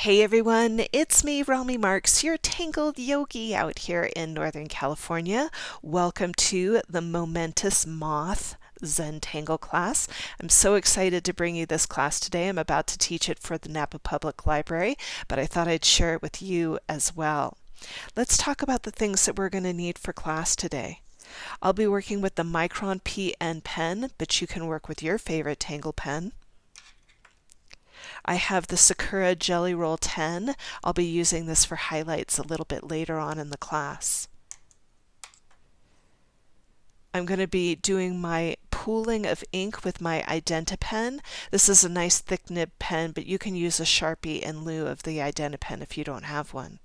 Hey everyone, it's me, Rami Marks, your Tangled Yogi out here in Northern California. Welcome to the Momentous Moth Zentangle class. I'm so excited to bring you this class today. I'm about to teach it for the Napa Public Library, but I thought I'd share it with you as well. Let's talk about the things that we're going to need for class today. I'll be working with the Micron PN Pen, but you can work with your favorite Tangle pen. I have the Sakura Jelly Roll 10. I'll be using this for highlights a little bit later on in the class. I'm going to be doing my pooling of ink with my Identi pen. This is a nice thick nib pen, but you can use a sharpie in lieu of the Identi pen if you don't have one.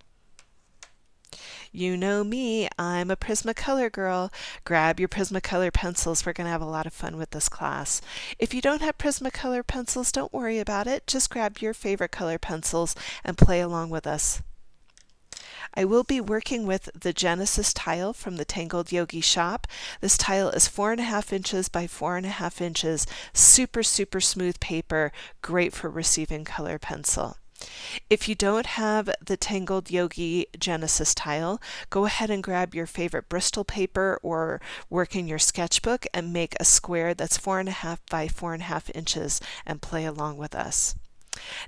You know me, I'm a Prismacolor girl. Grab your Prismacolor pencils. We're going to have a lot of fun with this class. If you don't have Prismacolor pencils, don't worry about it. Just grab your favorite color pencils and play along with us. I will be working with the Genesis tile from the Tangled Yogi shop. This tile is 4.5 inches by 4.5 inches. Super smooth paper, great for receiving color pencil. If you don't have the Tangled Yogi Genesis tile, go ahead and grab your favorite Bristol paper or work in your sketchbook and make a square that's 4.5 by 4.5 inches and play along with us.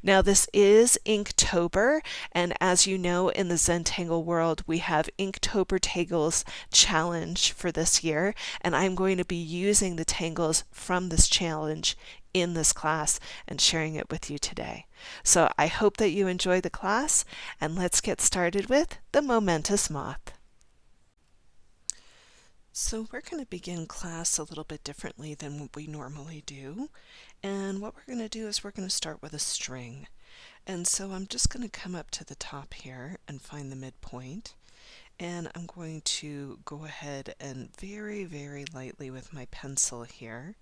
Now this is Inktober, and as you know, in the Zentangle world, we have Inktober Tangles challenge for this year, and I'm going to be using the tangles from this challenge in this class and sharing it with you today. So I hope that you enjoy the class, and let's get started with the Momentous Moth. So we're going to begin class a little bit differently than what we normally do. And what we're going to do is we're going to start with a string. And so I'm just going to come up to the top here and find the midpoint. And I'm going to go ahead and very lightly with my pencil here,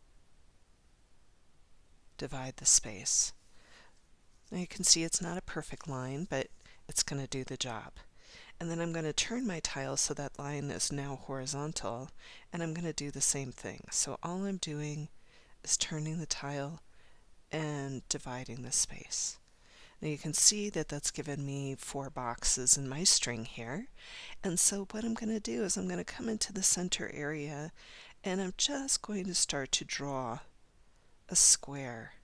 divide the space. Now you can see it's not a perfect line, but it's going to do the job. And then I'm going to turn my tile so that line is now horizontal, and I'm going to do the same thing. So all I'm doing is turning the tile and dividing the space. Now you can see that that's given me 4 boxes in my string here. And so what I'm going to do is I'm going to come into the center area, and I'm just going to start to draw a square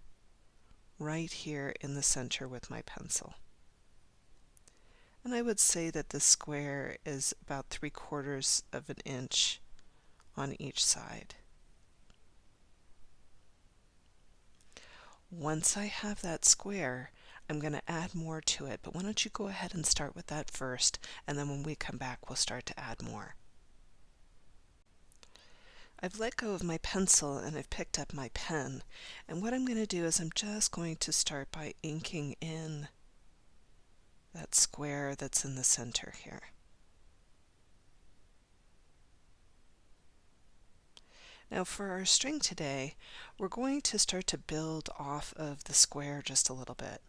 right here in the center with my pencil. And I would say that the square is about 3/4 of an inch on each side. Once I have that square, I'm going to add more to it, but why don't you go ahead and start with that first, and then when we come back we'll start to add more. I've let go of my pencil and I've picked up my pen, and what I'm going to do is I'm just going to start by inking in that square that's in the center here. Now for our string today, we're going to start to build off of the square just a little bit.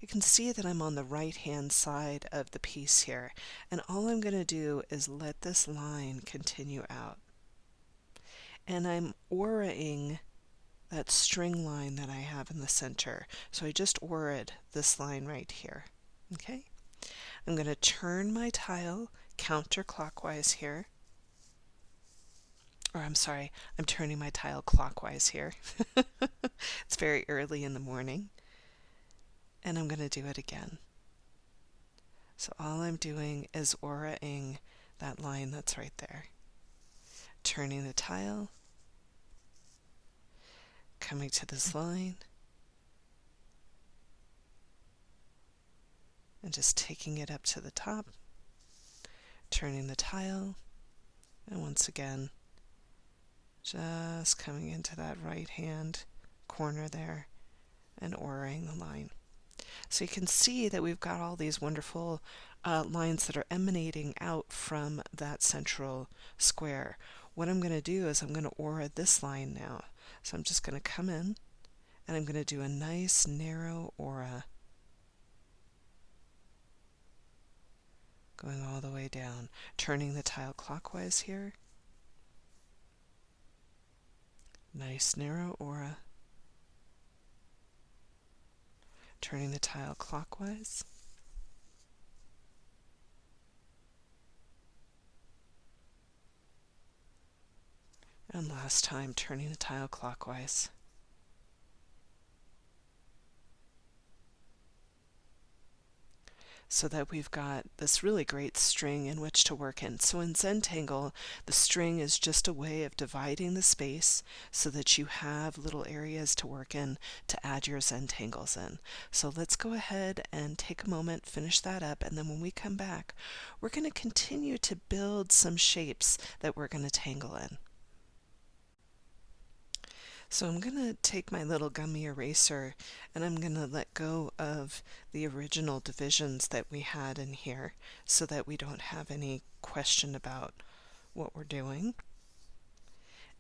You can see that I'm on the right hand side of the piece here, and all I'm going to do is let this line continue out. And I'm auraing that string line that I have in the center. So I just aura'd this line right here. Okay? I'm going to turn my tile counterclockwise here. Or I'm sorry, I'm turning my tile clockwise here. It's very early in the morning. And I'm going to do it again. So all I'm doing is aura'ing that line that's right there. Turning the tile, coming to this line, and just taking it up to the top, turning the tile, and once again, just coming into that right hand corner there and aura'ing the line. So you can see that we've got all these wonderful lines that are emanating out from that central square. What I'm going to do is I'm going to aura this line now. So I'm just going to come in and I'm going to do a nice narrow aura going all the way down, turning the tile clockwise here. Nice narrow aura. Turning the tile clockwise. And last time, turning the tile clockwise. So that we've got this really great string in which to work in. So in Zentangle, the string is just a way of dividing the space so that you have little areas to work in to add your Zentangles in. So let's go ahead and take a moment, finish that up, and then when we come back, we're going to continue to build some shapes that we're going to tangle in. So I'm going to take my little gummy eraser and I'm going to let go of the original divisions that we had in here so that we don't have any question about what we're doing.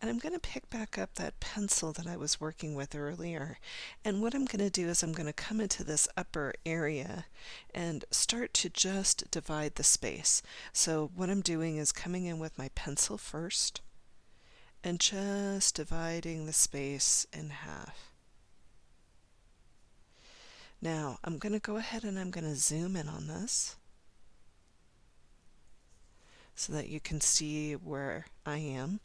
And I'm going to pick back up that pencil that I was working with earlier. And what I'm going to do is I'm going to come into this upper area and start to just divide the space. So what I'm doing is coming in with my pencil first and just dividing the space in half. Now I'm going to go ahead and I'm going to zoom in on this so that you can see where I am.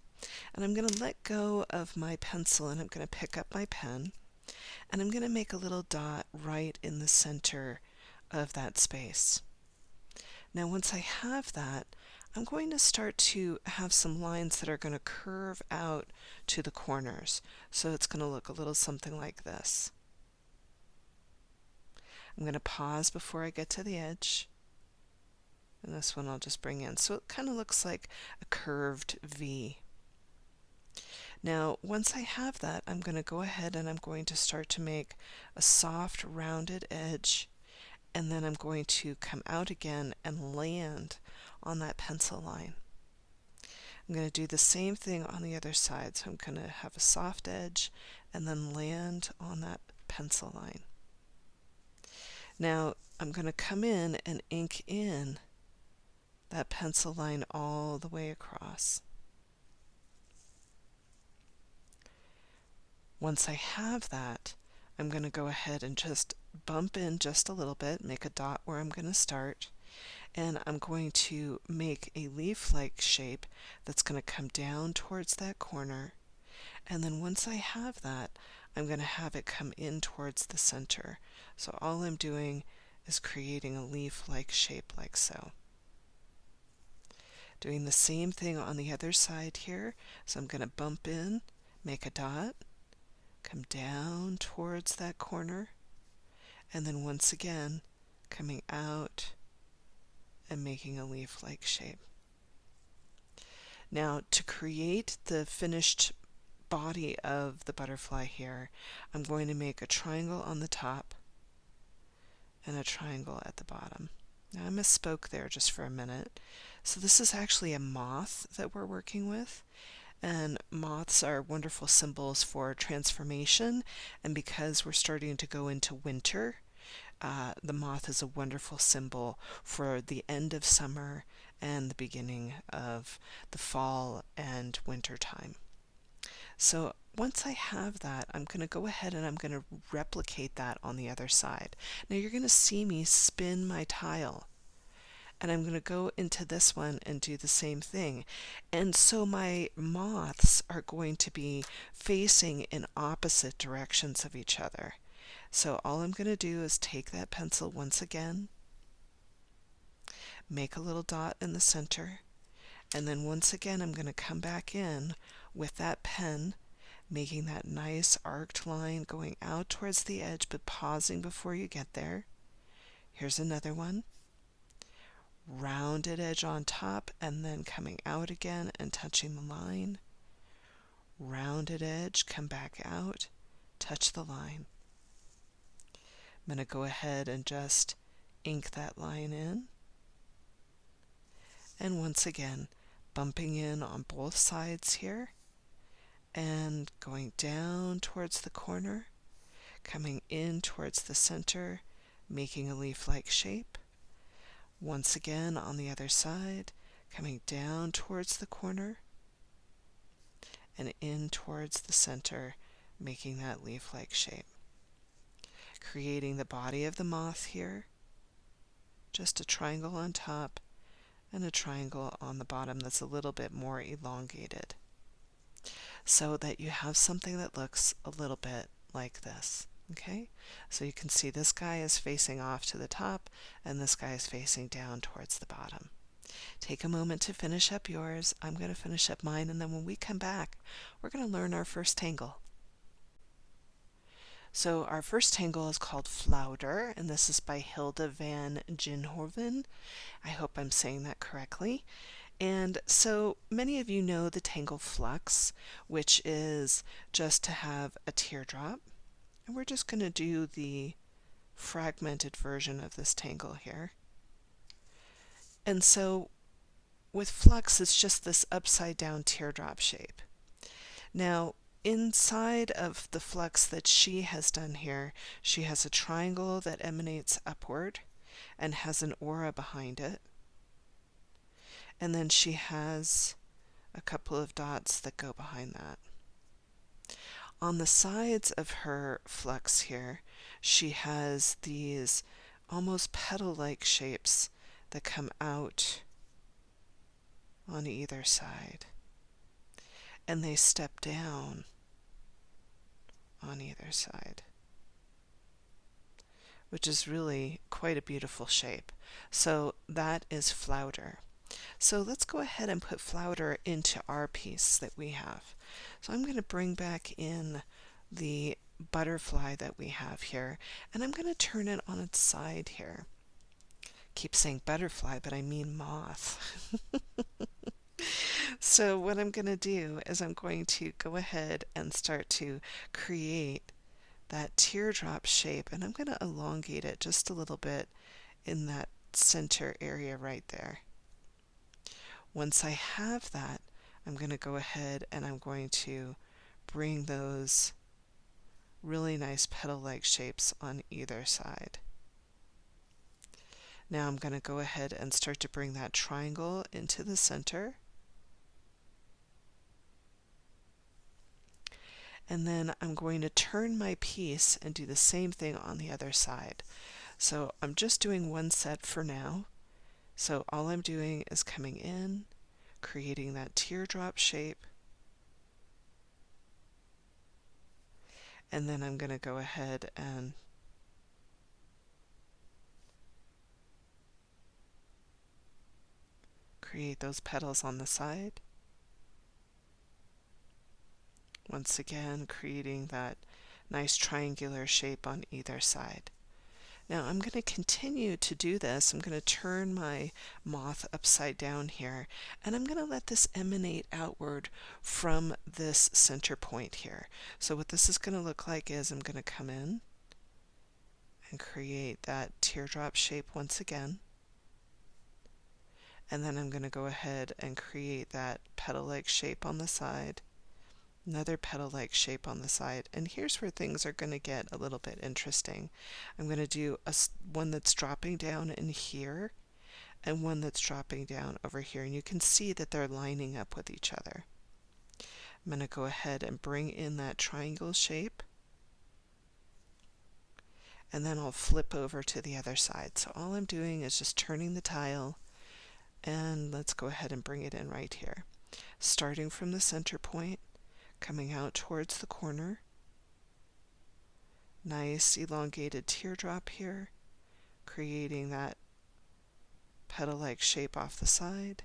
And I'm going to let go of my pencil and I'm going to pick up my pen and I'm going to make a little dot right in the center of that space. Now once I have that, I'm going to start to have some lines that are going to curve out to the corners. So it's going to look a little something like this. I'm going to pause before I get to the edge. And this one I'll just bring in. So it kind of looks like a curved V. Now once I have that, I'm going to go ahead and I'm going to start to make a soft rounded edge. And then I'm going to come out again and land on that pencil line. I'm going to do the same thing on the other side. So I'm going to have a soft edge and then land on that pencil line. Now I'm going to come in and ink in that pencil line all the way across. Once I have that, I'm going to go ahead and just bump in just a little bit, make a dot where I'm going to start, and I'm going to make a leaf-like shape that's going to come down towards that corner. And then once I have that, I'm going to have it come in towards the center. So all I'm doing is creating a leaf-like shape like so. Doing the same thing on the other side here. So I'm going to bump in, make a dot, come down towards that corner, and then once again coming out and making a leaf-like shape. Now to create the finished body of the butterfly here, I'm going to make a triangle on the top and a triangle at the bottom. Now I misspoke there just for a minute. So this is actually a moth that we're working with. And moths are wonderful symbols for transformation, and because we're starting to go into winter, the moth is a wonderful symbol for the end of summer and the beginning of the fall and winter time. So once I have that, I'm going to go ahead and I'm going to replicate that on the other side. Now you're going to see me spin my tile. And I'm going to go into this one and do the same thing. And so my moths are going to be facing in opposite directions of each other. So all I'm going to do is take that pencil once again, make a little dot in the center, and then once again I'm going to come back in with that pen, making that nice arced line going out towards the edge but pausing before you get there. Here's another one. Rounded edge on top and then coming out again and touching the line. Rounded edge, come back out, touch the line. I'm going to go ahead and just ink that line in. And once again, bumping in on both sides here and going down towards the corner, coming in towards the center, making a leaf-like shape. Once again on the other side, coming down towards the corner and in towards the center, making that leaf-like shape. Creating the body of the moth here, just a triangle on top and a triangle on the bottom that's a little bit more elongated. so that you have something that looks a little bit like this. Okay, so you can see this guy is facing off to the top and this guy is facing down towards the bottom. Take a moment to finish up yours. I'm going to finish up mine, and then when we come back, we're going to learn our first tangle. So our first tangle is called Flouder, and this is by Hilda van Ginhoven. I hope I'm saying that correctly. And so many of you know the tangle flux, which is just to have a teardrop. And we're just going to do the fragmented version of this tangle here. And so with flux, it's just this upside down teardrop shape. Now, inside of the flux that she has done here, she has a triangle that emanates upward and has an aura behind it. And then she has a couple of dots that go behind that. On the sides of her flux here, she has these almost petal-like shapes that come out on either side. And they step down on either side, which is really quite a beautiful shape. So that is Flouder. So let's go ahead and put Flouder into our piece that we have. So I'm going to bring back in the butterfly that we have here, and I'm going to turn it on its side here. Keep saying butterfly, but I mean moth. So what I'm going to do is I'm going to go ahead and start to create that teardrop shape, and I'm going to elongate it just a little bit in that center area right there. Once I have that, I'm going to go ahead and I'm going to bring those really nice petal-like shapes on either side. Now I'm going to go ahead and start to bring that triangle into the center. And then I'm going to turn my piece and do the same thing on the other side. So I'm just doing one set for now. So all I'm doing is coming in, creating that teardrop shape, and then I'm going to go ahead and create those petals on the side. Once again, creating that nice triangular shape on either side. Now I'm going to continue to do this. I'm going to turn my moth upside down here, and I'm going to let this emanate outward from this center point here. So what this is going to look like is I'm going to come in and create that teardrop shape once again. And then I'm going to go ahead and create that petal-like shape on the side. Another petal-like shape on the side, and here's where things are going to get a little bit interesting. I'm going to do one that's dropping down in here and one that's dropping down over here, and you can see that they're lining up with each other. I'm going to go ahead and bring in that triangle shape, and then I'll flip over to the other side. So all I'm doing is just turning the tile, and let's go ahead and bring it in right here. Starting from the center point, coming out towards the corner. Nice elongated teardrop here, creating that petal-like shape off the side.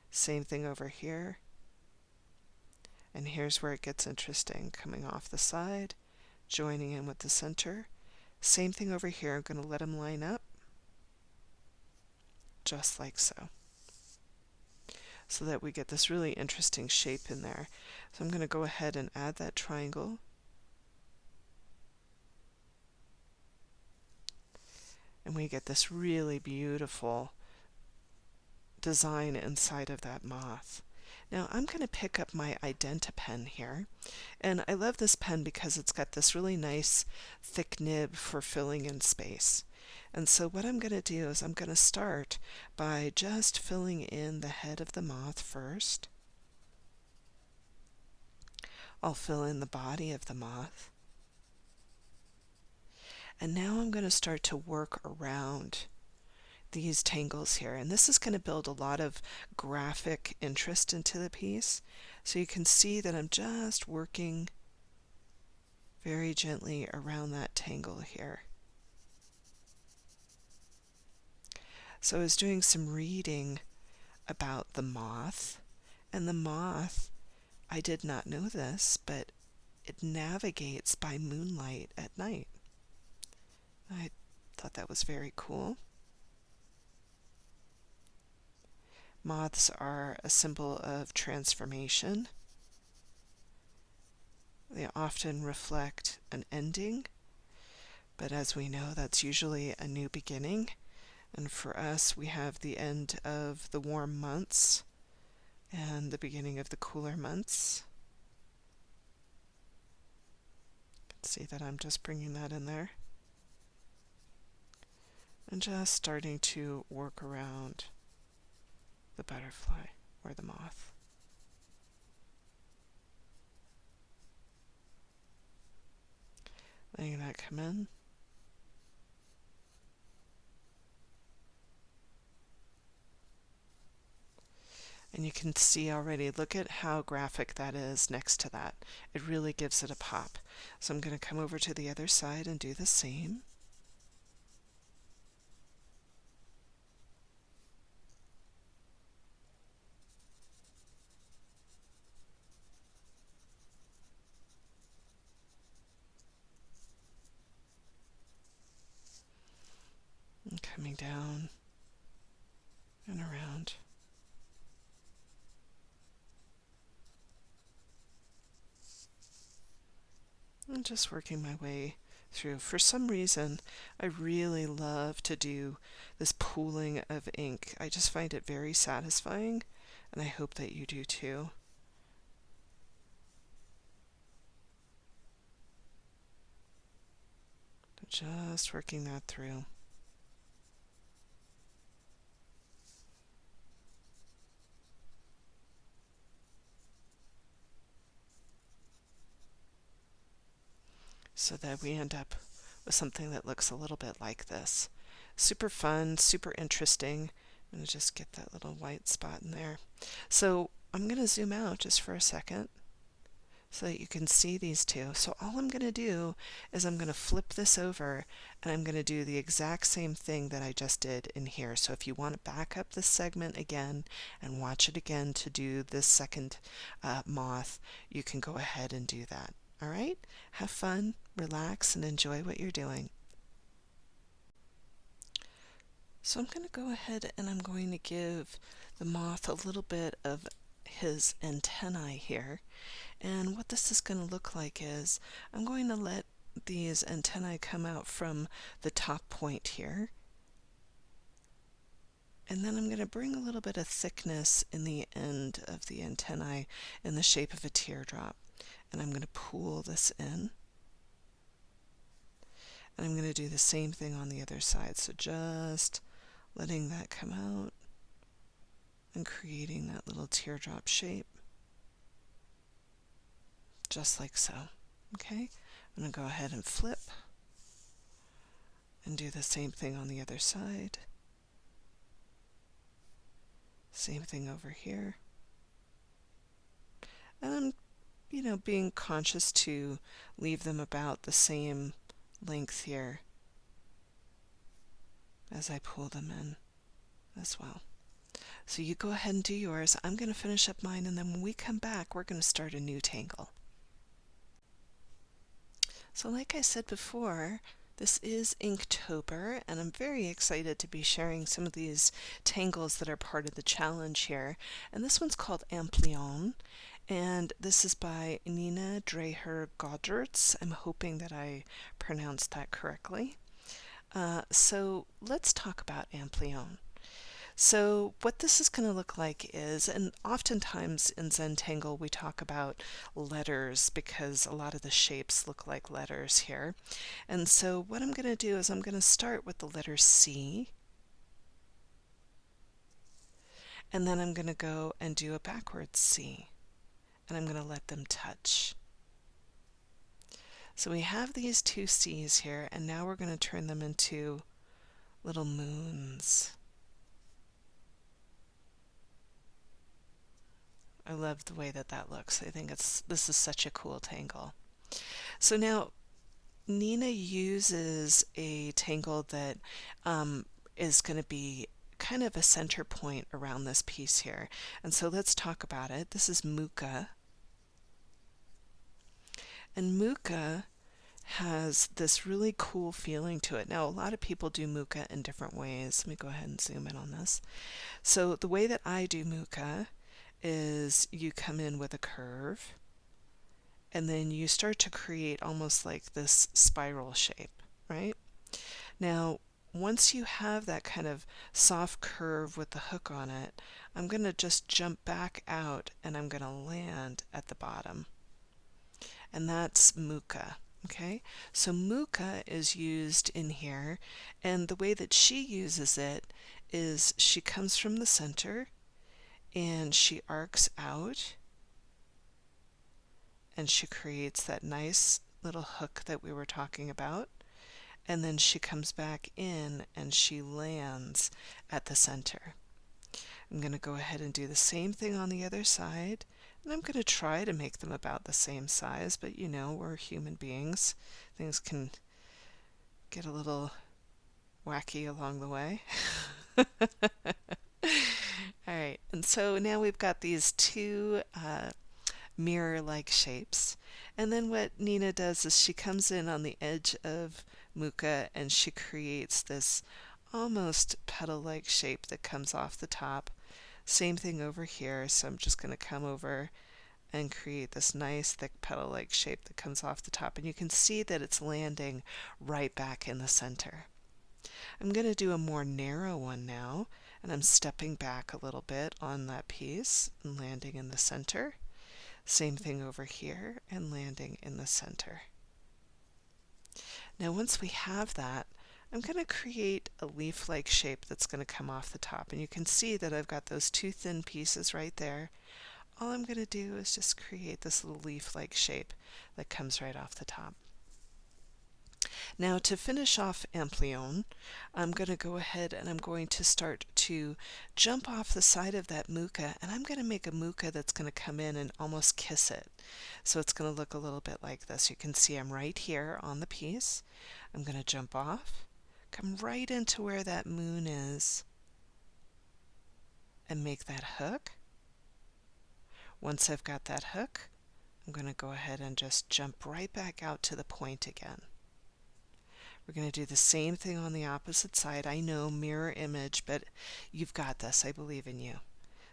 Same thing over here. And here's where it gets interesting. Coming off the side, joining in with the center. Same thing over here. I'm going to let them line up, just like so. So that we get this really interesting shape in there. So I'm going to go ahead and add that triangle. And we get this really beautiful design inside of that moth. Now I'm going to pick up my Identi pen here, and I love this pen because it's got this really nice thick nib for filling in space. And so what I'm going to do is I'm going to start by just filling in the head of the moth first. I'll fill in the body of the moth. And now I'm going to start to work around these tangles here. And this is going to build a lot of graphic interest into the piece. So you can see that I'm just working very gently around that tangle here. So I was doing some reading about the moth, and the moth, I did not know this, but it navigates by moonlight at night. I thought that was very cool. Moths are a symbol of transformation. They often reflect an ending, but as we know, that's usually a new beginning. And for us, we have the end of the warm months and the beginning of the cooler months. You can see that I'm just bringing that in there. And just starting to work around the butterfly or the moth. Letting that come in. And you can see already, look at how graphic that is next to that. It really gives it a pop. So I'm going to come over to the other side and do the same. And coming down and around. And just working my way through. For some reason, I really love to do this pooling of ink. I just find it very satisfying, and I hope that you do too. Just working that through. So that we end up with something that looks a little bit like this. Super fun, super interesting. I'm going to just get that little white spot in there. So I'm going to zoom out just for a second so that you can see these two. So all I'm going to do is I'm going to flip this over and I'm going to do the exact same thing that I just did in here. So if you want to back up this segment again and watch it again to do this second moth, you can go ahead and do that. All right? Have fun, relax, and enjoy what you're doing. So I'm going to go ahead and I'm going to give the moth a little bit of his antennae here. And what this is going to look like is I'm going to let these antennae come out from the top point here. And then I'm going to bring a little bit of thickness in the end of the antennae in the shape of a teardrop. And I'm going to pull this in. And I'm going to do the same thing on the other side. So just letting that come out and creating that little teardrop shape. Just like so. Okay? I'm going to go ahead and flip and do the same thing on the other side. Same thing over here. And I'm being conscious to leave them about the same length here as I pull them in as well. So you go ahead and do yours. I'm going to finish up mine, and then when we come back, we're going to start a new tangle. So like I said before, this is Inktober, and I'm very excited to be sharing some of these tangles that are part of the challenge here. And this one's called Ampleon, and this is by Nina Dreher Godderts. I'm hoping that I pronounced that correctly. So let's talk about Ampleon. So what this is going to look like is, and oftentimes in Zentangle we talk about letters because a lot of the shapes look like letters here. And so what I'm going to do is I'm going to start with the letter C, and then I'm going to go and do a backwards C, and I'm going to let them touch. So we have these two C's here, and now we're going to turn them into little moons. I love the way that that looks. I think this is such a cool tangle. So now Nina uses a tangle that is going to be kind of a center point around this piece here. And so let's talk about it. This is Muka. And Muka has this really cool feeling to it. Now, a lot of people do Muka in different ways. Let me go ahead and zoom in on this. So the way that I do Muka is you come in with a curve, and then you start to create almost like this spiral shape, right? Now, once you have that kind of soft curve with the hook on it, I'm going to just jump back out and I'm going to land at the bottom. And that's Muka. Okay, so Muka is used in here, and the way that she uses it is she comes from the center and she arcs out and she creates that nice little hook that we were talking about, and then she comes back in and she lands at the center. I'm going to go ahead and do the same thing on the other side, and I'm going to try to make them about the same size, but you know, we're human beings. Things can get a little wacky along the way. Alright, and so now we've got these two mirror-like shapes. And then what Nina does is she comes in on the edge of Muka and she creates this almost petal-like shape that comes off the top. Same thing over here, so I'm just going to come over and create this nice thick petal-like shape that comes off the top, and you can see that it's landing right back in the center. I'm going to do a more narrow one now, and I'm stepping back a little bit on that piece and landing in the center. Same thing over here and landing in the center. Now once we have that, I'm going to create a leaf-like shape that's going to come off the top, and you can see that I've got those two thin pieces right there. All I'm going to do is just create this little leaf-like shape that comes right off the top. Now to finish off Ampleon, I'm going to go ahead and I'm going to start to jump off the side of that Muka, and I'm going to make a Muka that's going to come in and almost kiss it. So it's going to look a little bit like this. You can see I'm right here on the piece. I'm going to jump off, come right into where that moon is, and make that hook. Once I've got that hook, I'm going to go ahead and just jump right back out to the point again. We're going to do the same thing on the opposite side. I know, mirror image, but you've got this. I believe in you.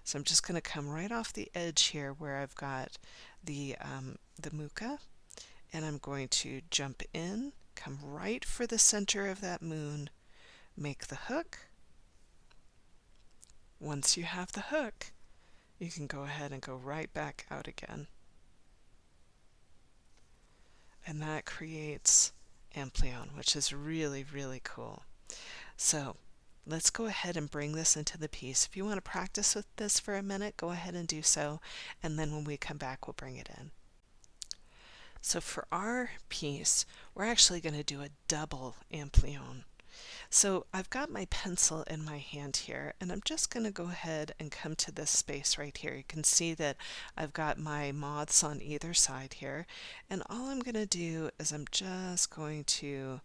So I'm just going to come right off the edge here where I've got the Muka, and I'm going to jump in, come right for the center of that moon, make the hook. Once you have the hook, you can go ahead and go right back out again. And that creates Ampleon, which is really, really cool. So let's go ahead and bring this into the piece. If you want to practice with this for a minute, go ahead and do so, and then when we come back, we'll bring it in. So for our piece, we're actually going to do a double Ampleon. So I've got my pencil in my hand here, and I'm just going to go ahead and come to this space right here. You can see that I've got my moths on either side here, and all I'm going to do is I'm just going to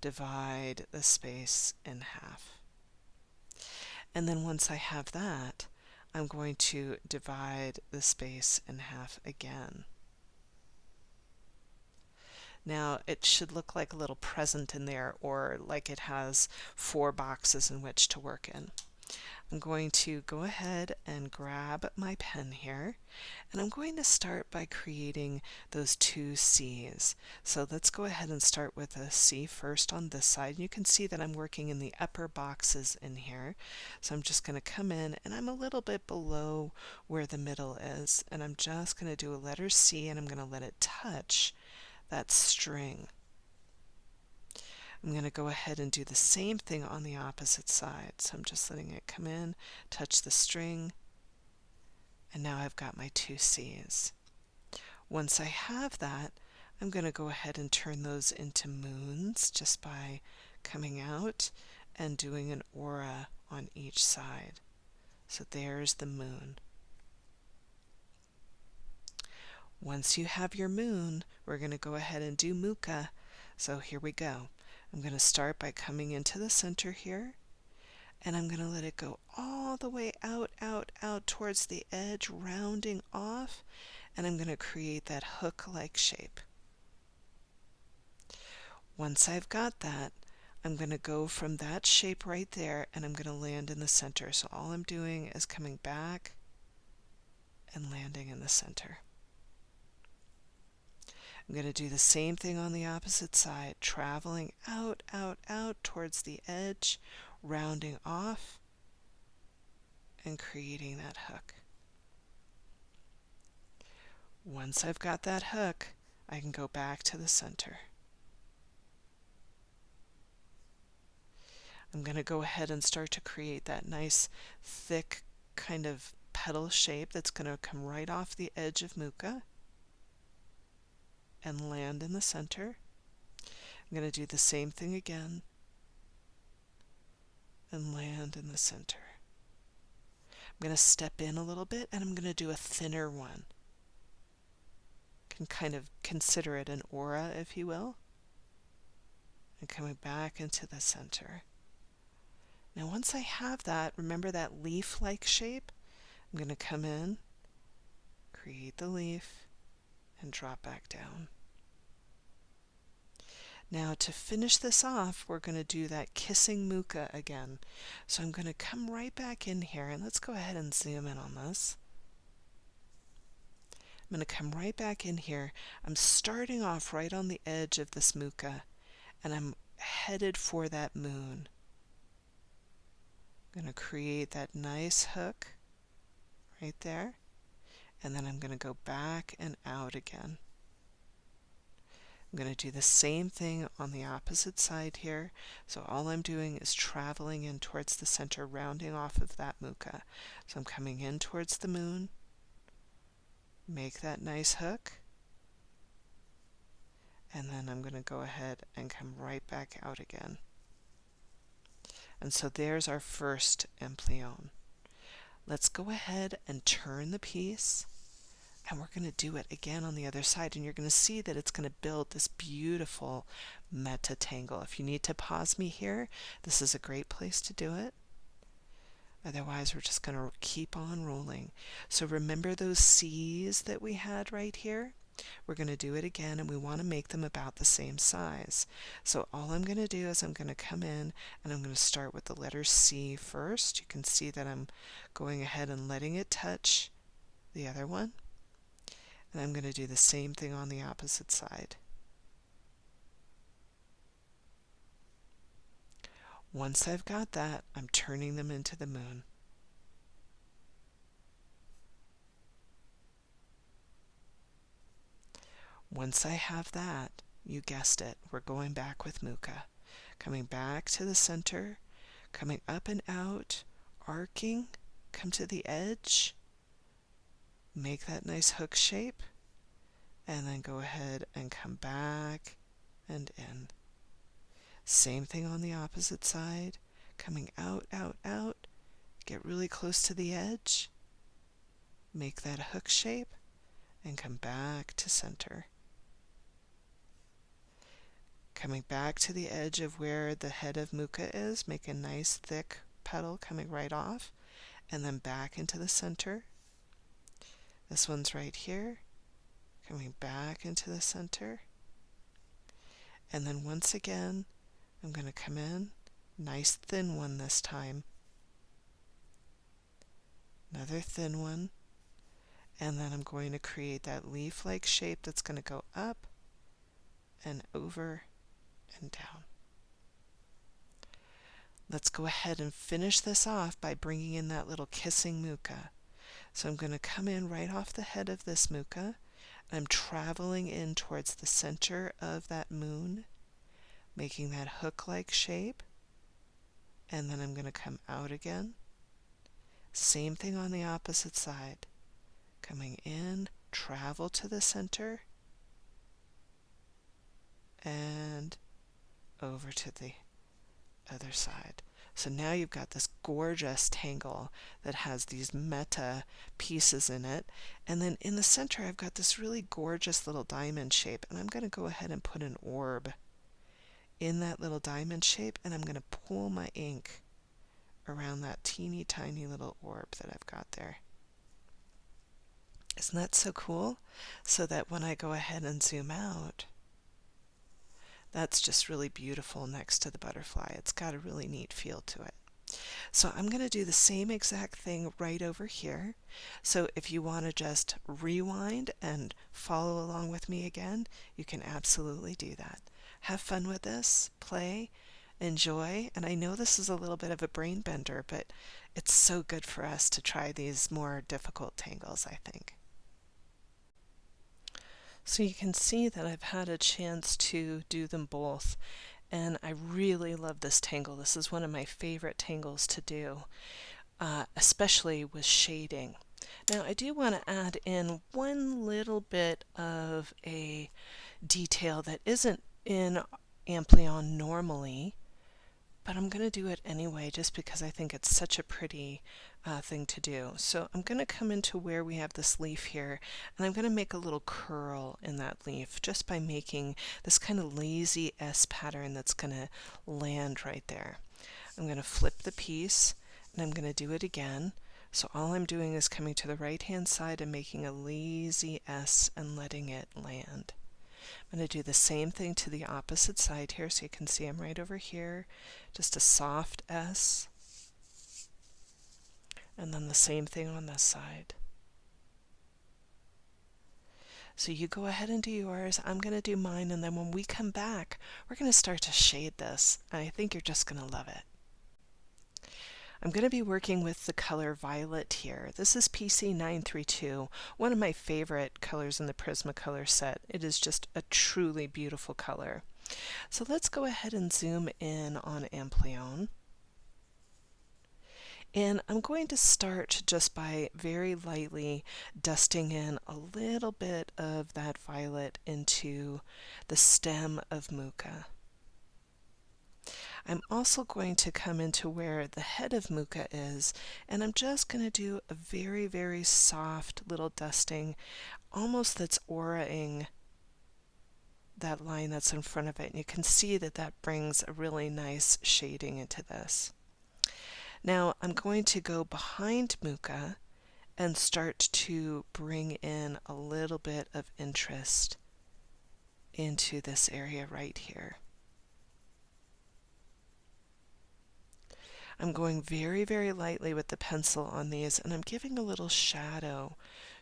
divide the space in half. And then once I have that, I'm going to divide the space in half again. Now it should look like a little present in there, or like it has 4 boxes in which to work in. I'm going to go ahead and grab my pen here, and I'm going to start by creating those 2 C's. So let's go ahead and start with a C first on this side. You can see that I'm working in the upper boxes in here. So I'm just going to come in, and I'm a little bit below where the middle is, and I'm just going to do a letter C, and I'm going to let it touch that string. I'm going to go ahead and do the same thing on the opposite side. So I'm just letting it come in, touch the string, and now I've got my 2 C's. Once I have that, I'm going to go ahead and turn those into moons just by coming out and doing an aura on each side. So there's the moon. Once you have your moon, we're going to go ahead and do Muka. So here we go. I'm going to start by coming into the center here, and I'm going to let it go all the way out, out, out towards the edge, rounding off, and I'm going to create that hook-like shape. Once I've got that, I'm going to go from that shape right there, and I'm going to land in the center. So all I'm doing is coming back and landing in the center. I'm going to do the same thing on the opposite side, traveling out, out, out towards the edge, rounding off, and creating that hook. Once I've got that hook, I can go back to the center. I'm going to go ahead and start to create that nice, thick kind of petal shape that's going to come right off the edge of Muka and land in the center. I'm going to do the same thing again and land in the center. I'm going to step in a little bit and I'm going to do a thinner one. You can kind of consider it an aura, if you will. And coming back into the center. Now once I have that, remember that leaf-like shape? I'm going to come in, create the leaf, and drop back down. Now to finish this off, we're going to do that kissing Muka again. So I'm going to come right back in here, and let's go ahead and zoom in on this. I'm going to come right back in here. I'm starting off right on the edge of this Muka, and I'm headed for that moon. I'm going to create that nice hook right there, and then I'm going to go back and out again. I'm going to do the same thing on the opposite side here. So all I'm doing is traveling in towards the center, rounding off of that Muka. So I'm coming in towards the moon, make that nice hook, and then I'm going to go ahead and come right back out again. And so there's our first Ampleon. Let's go ahead and turn the piece, and we're going to do it again on the other side, and you're going to see that it's going to build this beautiful meta tangle. If you need to pause me here, this is a great place to do it. Otherwise, we're just going to keep on rolling. So remember those C's that we had right here? We're going to do it again, and we want to make them about the same size. So all I'm going to do is I'm going to come in and I'm going to start with the letter C first. You can see that I'm going ahead and letting it touch the other one. And I'm going to do the same thing on the opposite side. Once I've got that, I'm turning them into the moon. Once I have that, you guessed it, we're going back with Muka. Coming back to the center, coming up and out, arcing, come to the edge, make that nice hook shape, and then go ahead and come back and in. Same thing on the opposite side, coming out, out, out, get really close to the edge, make that hook shape, and come back to center. Coming back to the edge of where the head of Muka is, make a nice thick petal coming right off, and then back into the center. This one's right here, coming back into the center. And then once again, I'm going to come in, nice thin one this time. Another thin one. And then I'm going to create that leaf-like shape that's going to go up and over and down. Let's go ahead and finish this off by bringing in that little kissing Muka. So I'm going to come in right off the head of this Muka. I'm traveling in towards the center of that moon, making that hook-like shape, and then I'm going to come out again. Same thing on the opposite side. Coming in, travel to the center, and over to the other side. So now you've got this gorgeous tangle that has these meta pieces in it. And then in the center, I've got this really gorgeous little diamond shape. And I'm going to go ahead and put an orb in that little diamond shape. And I'm going to pull my ink around that teeny tiny little orb that I've got there. Isn't that so cool? So that when I go ahead and zoom out, that's just really beautiful next to the butterfly. It's got a really neat feel to it. So I'm going to do the same exact thing right over here. So if you want to just rewind and follow along with me again, you can absolutely do that. Have fun with this, play, enjoy, and I know this is a little bit of a brain bender, but it's so good for us to try these more difficult tangles, I think. So you can see that I've had a chance to do them both, and I really love this tangle. This is one of my favorite tangles to do, especially with shading. Now I do want to add in one little bit of a detail that isn't in Ampleon normally, but I'm going to do it anyway just because I think it's such a pretty thing to do. So I'm going to come into where we have this leaf here, and I'm going to make a little curl in that leaf just by making this kind of lazy S pattern that's going to land right there. I'm going to flip the piece, and I'm going to do it again. So all I'm doing is coming to the right hand side and making a lazy S and letting it land. I'm going to do the same thing to the opposite side here, so you can see I'm right over here, just a soft S, and then the same thing on this side. So you go ahead and do yours, I'm going to do mine, and then when we come back, we're going to start to shade this, and I think you're just going to love it. I'm going to be working with the color Violet here. This is PC932, one of my favorite colors in the Prismacolor set. It is just a truly beautiful color. So let's go ahead and zoom in on Ampleon. And I'm going to start just by very lightly dusting in a little bit of that violet into the stem of Muka. I'm also going to come into where the head of Muka is, and I'm just going to do a very, very soft little dusting, almost that's auraing that line that's in front of it. And you can see that that brings a really nice shading into this. Now I'm going to go behind Muka and start to bring in a little bit of interest into this area right here. I'm going very, very lightly with the pencil on these, and I'm giving a little shadow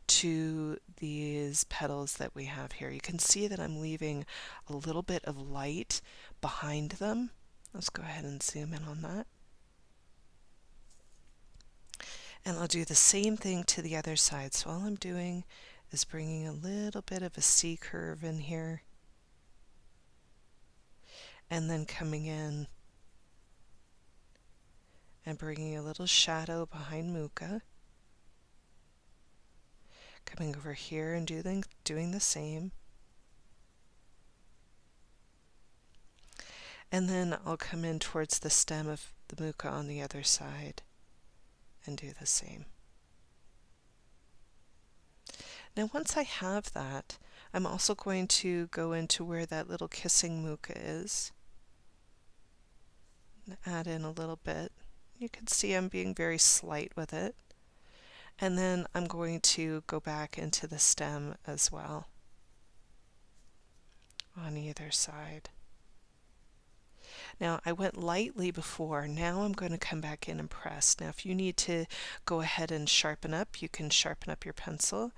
to these petals that we have here. You can see that I'm leaving a little bit of light behind them. Let's go ahead and zoom in on that. And I'll do the same thing to the other side. So all I'm doing is bringing a little bit of a C curve in here, and then coming in and bringing a little shadow behind Muka. Coming over here and doing the same. And then I'll come in towards the stem of the Muka on the other side and do the same. Now once I have that, I'm also going to go into where that little kissing Muka is. Add in a little bit. You can see I'm being very slight with it. And then I'm going to go back into the stem as well on either side. Now I went lightly before, now I'm going to come back in and press. Now if you need to go ahead and sharpen up, you can sharpen up your pencil.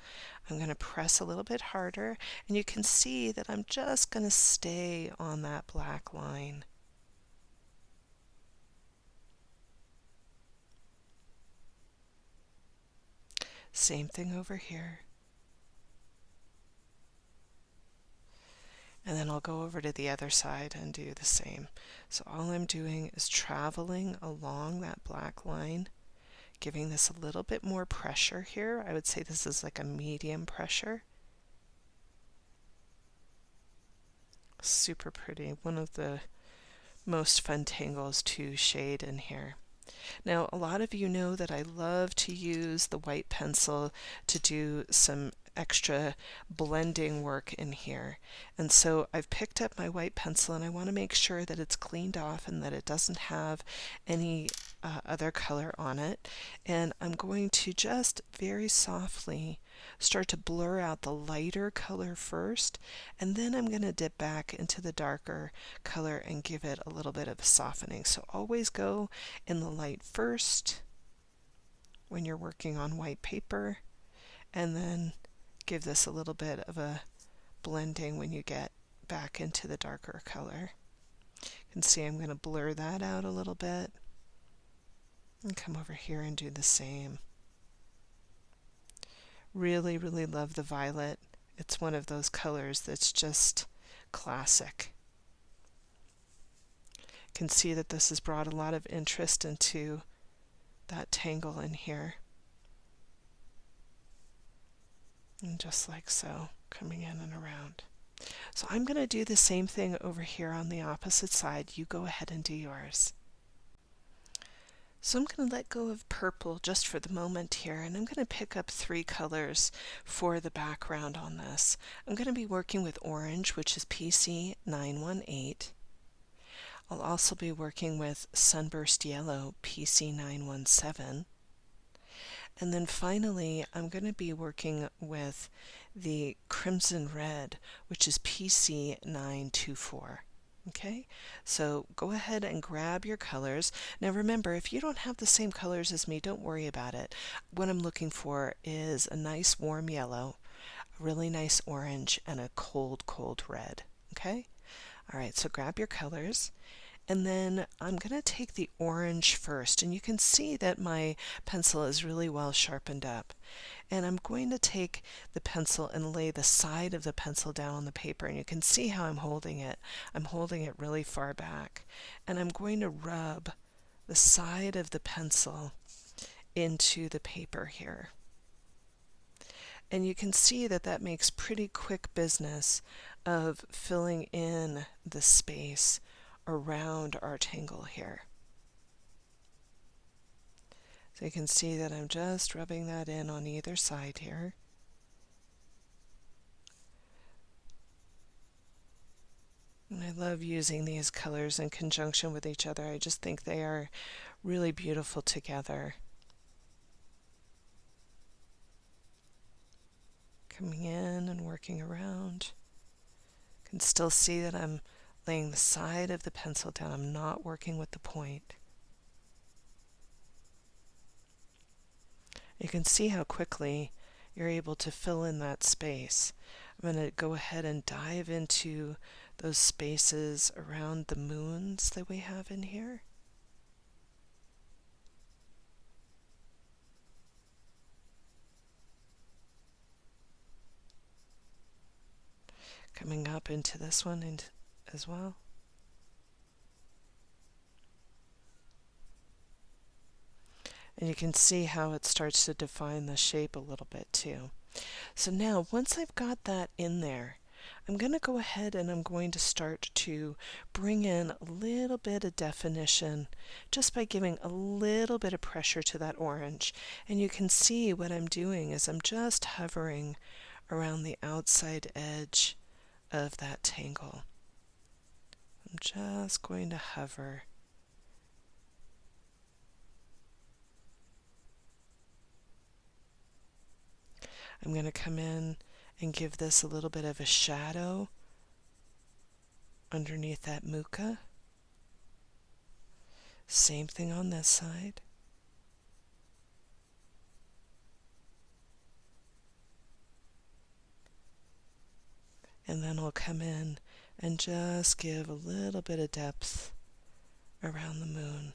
I'm going to press a little bit harder, and you can see that I'm just going to stay on that black line. Same thing over here. And then I'll go over to the other side and do the same. So all I'm doing is traveling along that black line, giving this a little bit more pressure here. I would say this is like a medium pressure. Super pretty. One of the most fun tangles to shade in here. Now, a lot of you know that I love to use the white pencil to do some extra blending work in here. And so I've picked up my white pencil and I want to make sure that it's cleaned off and that it doesn't have any other color on it. And I'm going to just very softly start to blur out the lighter color first, and then I'm going to dip back into the darker color and give it a little bit of softening. So always go in the light first when you're working on white paper, and then give this a little bit of a blending when you get back into the darker color. You can see I'm going to blur that out a little bit and come over here and do the same. Really, really love the violet. It's one of those colors that's just classic. You can see that this has brought a lot of interest into that tangle in here. And just like so, coming in and around. So I'm going to do the same thing over here on the opposite side. You go ahead and do yours. So I'm going to let go of purple just for the moment here, and I'm going to pick up 3 colors for the background on this. I'm going to be working with orange, which is PC 918. I'll also be working with sunburst yellow, PC 917. And then finally, I'm going to be working with the crimson red, which is PC 924. Okay, so go ahead and grab your colors. Now remember, if you don't have the same colors as me, don't worry about it. What I'm looking for is a nice warm yellow, a really nice orange, and a cold, cold red. Okay? All right, so grab your colors. And then I'm going to take the orange first, and you can see that my pencil is really well sharpened up. And I'm going to take the pencil and lay the side of the pencil down on the paper, and you can see how I'm holding it. I'm holding it really far back. And I'm going to rub the side of the pencil into the paper here. And you can see that that makes pretty quick business of filling in the space around our tangle here. So you can see that I'm just rubbing that in on either side here. And I love using these colors in conjunction with each other. I just think they are really beautiful together. Coming in and working around. You can still see that I'm laying the side of the pencil down. I'm not working with the point. You can see how quickly you're able to fill in that space. I'm going to go ahead and dive into those spaces around the moons that we have in here. Coming up into this one as well. And you can see how it starts to define the shape a little bit too. So now, once I've got that in there, I'm going to go ahead and I'm going to start to bring in a little bit of definition just by giving a little bit of pressure to that orange. And you can see what I'm doing is I'm just hovering around the outside edge of that tangle. I'm just going to hover. I'm going to come in and give this a little bit of a shadow underneath that muka. Same thing on this side. And then I'll come in and just give a little bit of depth around the moon.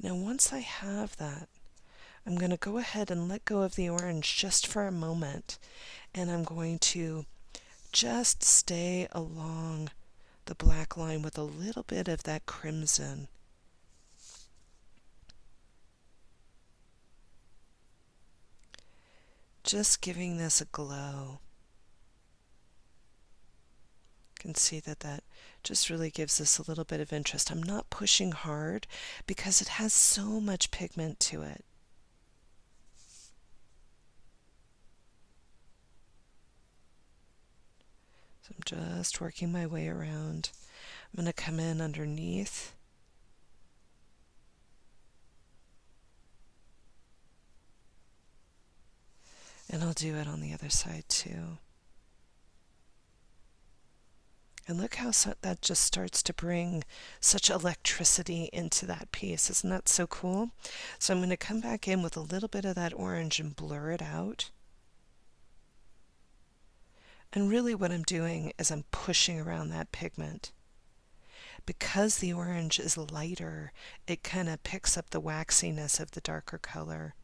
Now once I have that, I'm going to go ahead and let go of the orange just for a moment, and I'm going to just stay along the black line with a little bit of that crimson. Just giving this a glow. You can see that that just really gives us a little bit of interest. I'm not pushing hard because it has so much pigment to it. So I'm just working my way around. I'm going to come in underneath. And I'll do it on the other side too. And look how that just starts to bring such electricity into that piece. Isn't that so cool? So I'm going to come back in with a little bit of that orange and blur it out. And really what I'm doing is I'm pushing around that pigment. Because the orange is lighter, it kind of picks up the waxiness of the darker color.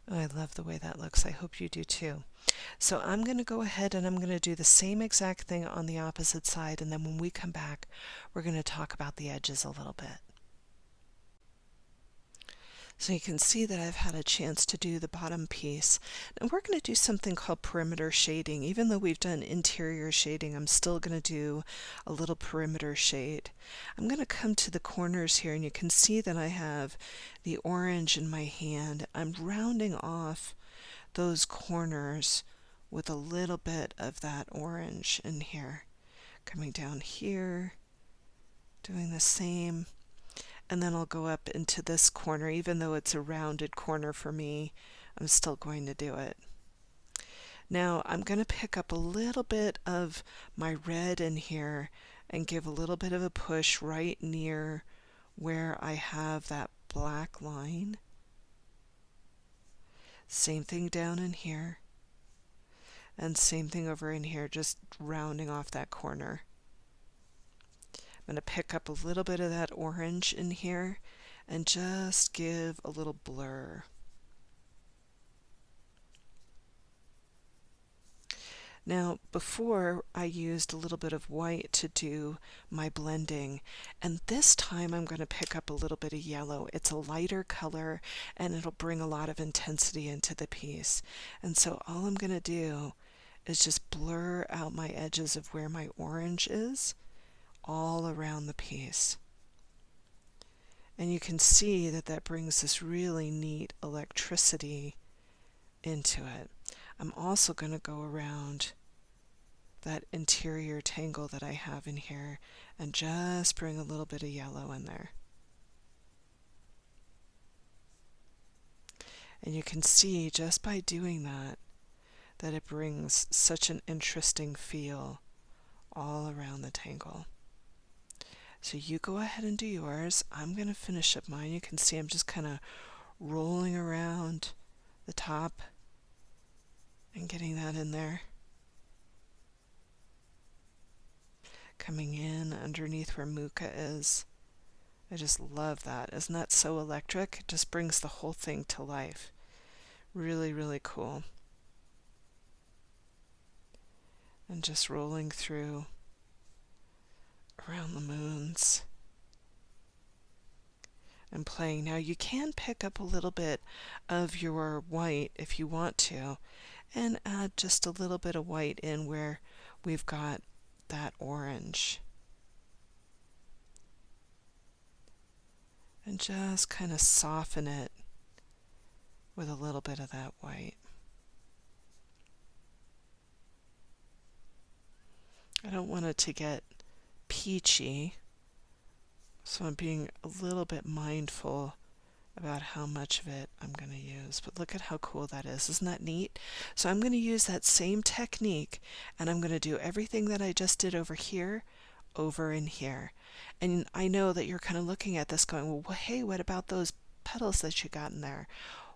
Oh, I love the way that looks. I hope you do too. So I'm going to go ahead and I'm going to do the same exact thing on the opposite side, and then when we come back, we're going to talk about the edges a little bit. So you can see that I've had a chance to do the bottom piece. And we're going to do something called perimeter shading. Even though we've done interior shading, I'm still going to do a little perimeter shade. I'm going to come to the corners here, and you can see that I have the orange in my hand. I'm rounding off those corners with a little bit of that orange in here. Coming down here, doing the same. And then I'll go up into this corner. Even though it's a rounded corner for me, I'm still going to do it. Now I'm going to pick up a little bit of my red in here and give a little bit of a push right near where I have that black line. Same thing down in here. And same thing over in here, just rounding off that corner. I'm going to pick up a little bit of that orange in here and just give a little blur. Now, before I used a little bit of white to do my blending, and this time I'm going to pick up a little bit of yellow. It's a lighter color and it'll bring a lot of intensity into the piece. And so all I'm going to do is just blur out my edges of where my orange is all around the piece. And you can see that that brings this really neat electricity into it. I'm also going to go around that interior tangle that I have in here and just bring a little bit of yellow in there. And you can see just by doing that, that it brings such an interesting feel all around the tangle. So you go ahead and do yours. I'm going to finish up mine. You can see I'm just kind of rolling around the top and getting that in there. Coming in underneath where Muka is. I just love that. Isn't that so electric? It just brings the whole thing to life. Really, really cool. And just rolling through around the moons and playing. Now you can pick up a little bit of your white if you want to and add just a little bit of white in where we've got that orange. And just kind of soften it with a little bit of that white. I don't want it to get peachy, so I'm being a little bit mindful about how much of it I'm going to use. But look at how cool that is. Isn't that neat? So I'm going to use that same technique, and I'm going to do everything that I just did over here, over in here. And I know that you're kind of looking at this going, well, hey, what about those petals that you got in there?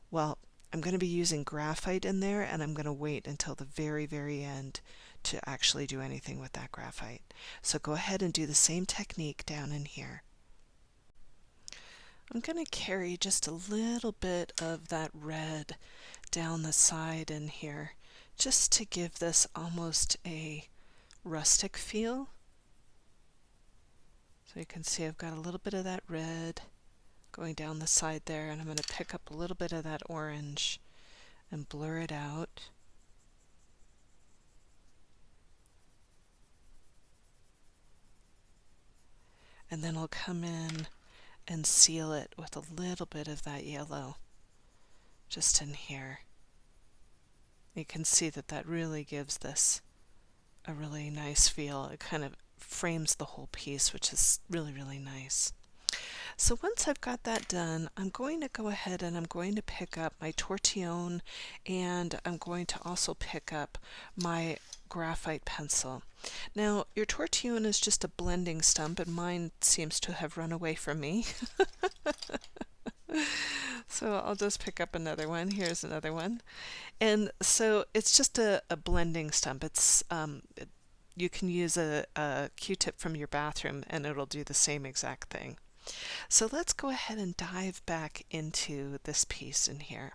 Well, I'm going to be using graphite in there, and I'm going to wait until the very, very end to actually do anything with that graphite. So go ahead and do the same technique down in here. I'm going to carry just a little bit of that red down the side in here, just to give this almost a rustic feel. So you can see I've got a little bit of that red going down the side there, and I'm going to pick up a little bit of that orange and blur it out. And then I'll come in and seal it with a little bit of that yellow just in here. You can see that that really gives this a really nice feel. It kind of frames the whole piece, which is really, really nice. So once I've got that done, I'm going to go ahead and I'm going to pick up my tortillon, and I'm going to also pick up my graphite pencil. Now, your tortillon is just a blending stump, and mine seems to have run away from me. So I'll just pick up another one. Here's another one. And so it's just a blending stump. It's you can use a Q-tip from your bathroom and it'll do the same exact thing. So let's go ahead and dive back into this piece in here.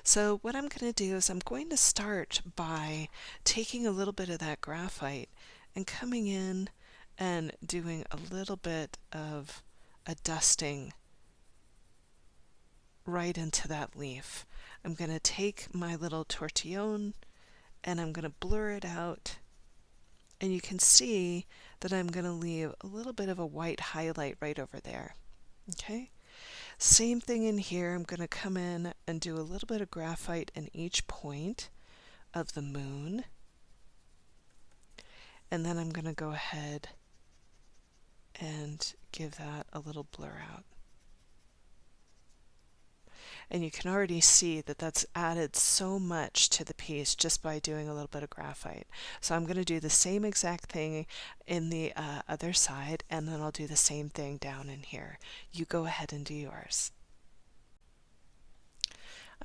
So what I'm going to do is I'm going to start by taking a little bit of that graphite and coming in and doing a little bit of a dusting right into that leaf. I'm going to take my little tortillon and I'm going to blur it out, and you can see that I'm going to leave a little bit of a white highlight right over there. Okay, same thing in here. I'm going to come in and do a little bit of graphite in each point of the moon, and then I'm going to go ahead and give that a little blur out. And you can already see that that's added so much to the piece just by doing a little bit of graphite. So I'm going to do the same exact thing in the other side, and then I'll do the same thing down in here. You go ahead and do yours.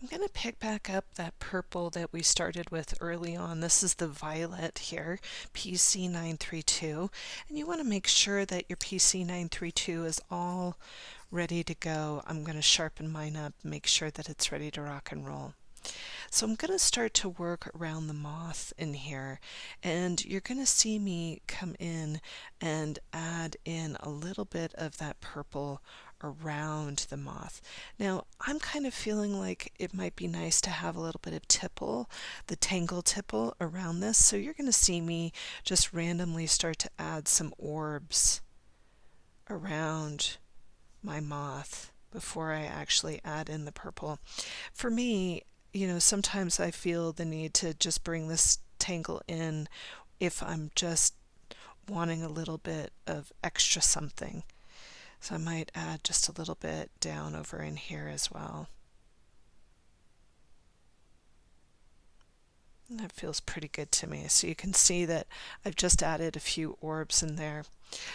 I'm going to pick back up that purple that we started with early on. This is the violet here, PC932. And you want to make sure that your PC932 is all ready to go. I'm going to sharpen mine up, make sure that it's ready to rock and roll. So I'm going to start to work around the moth in here, and you're going to see me come in and add in a little bit of that purple around the moth. Now I'm kind of feeling like it might be nice to have a little bit of tipple, the Tangle tipple around this, so you're going to see me just randomly start to add some orbs around my moth before I actually add in the purple. For me, sometimes I feel the need to just bring this tangle in if I'm just wanting a little bit of extra something. So I might add just a little bit down over in here as well. And that feels pretty good to me. So you can see that I've just added a few orbs in there.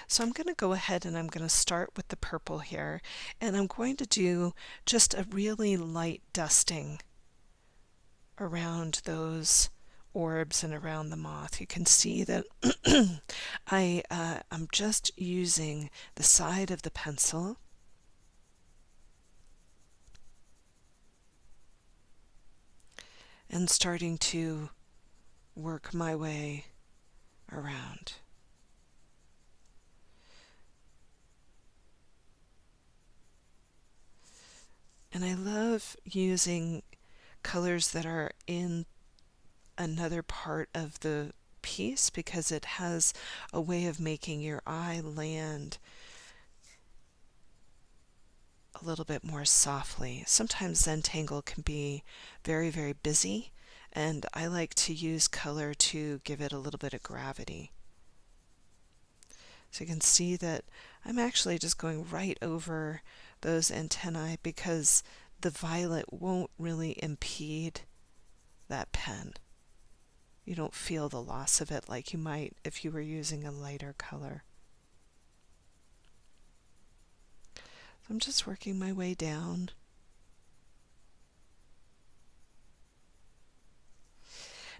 So I'm going to go ahead and I'm going to start with the purple here, and I'm going to do just a really light dusting around those orbs and around the moth. You can see that I'm just using the side of the pencil and starting to work my way around. And I love using colors that are in another part of the piece because it has a way of making your eye land a little bit more softly. Sometimes Zentangle can be very, very busy, and I like to use color to give it a little bit of gravity. So you can see that I'm actually just going right over those antennae because the violet won't really impede that pen. You don't feel the loss of it like you might if you were using a lighter color. So I'm just working my way down.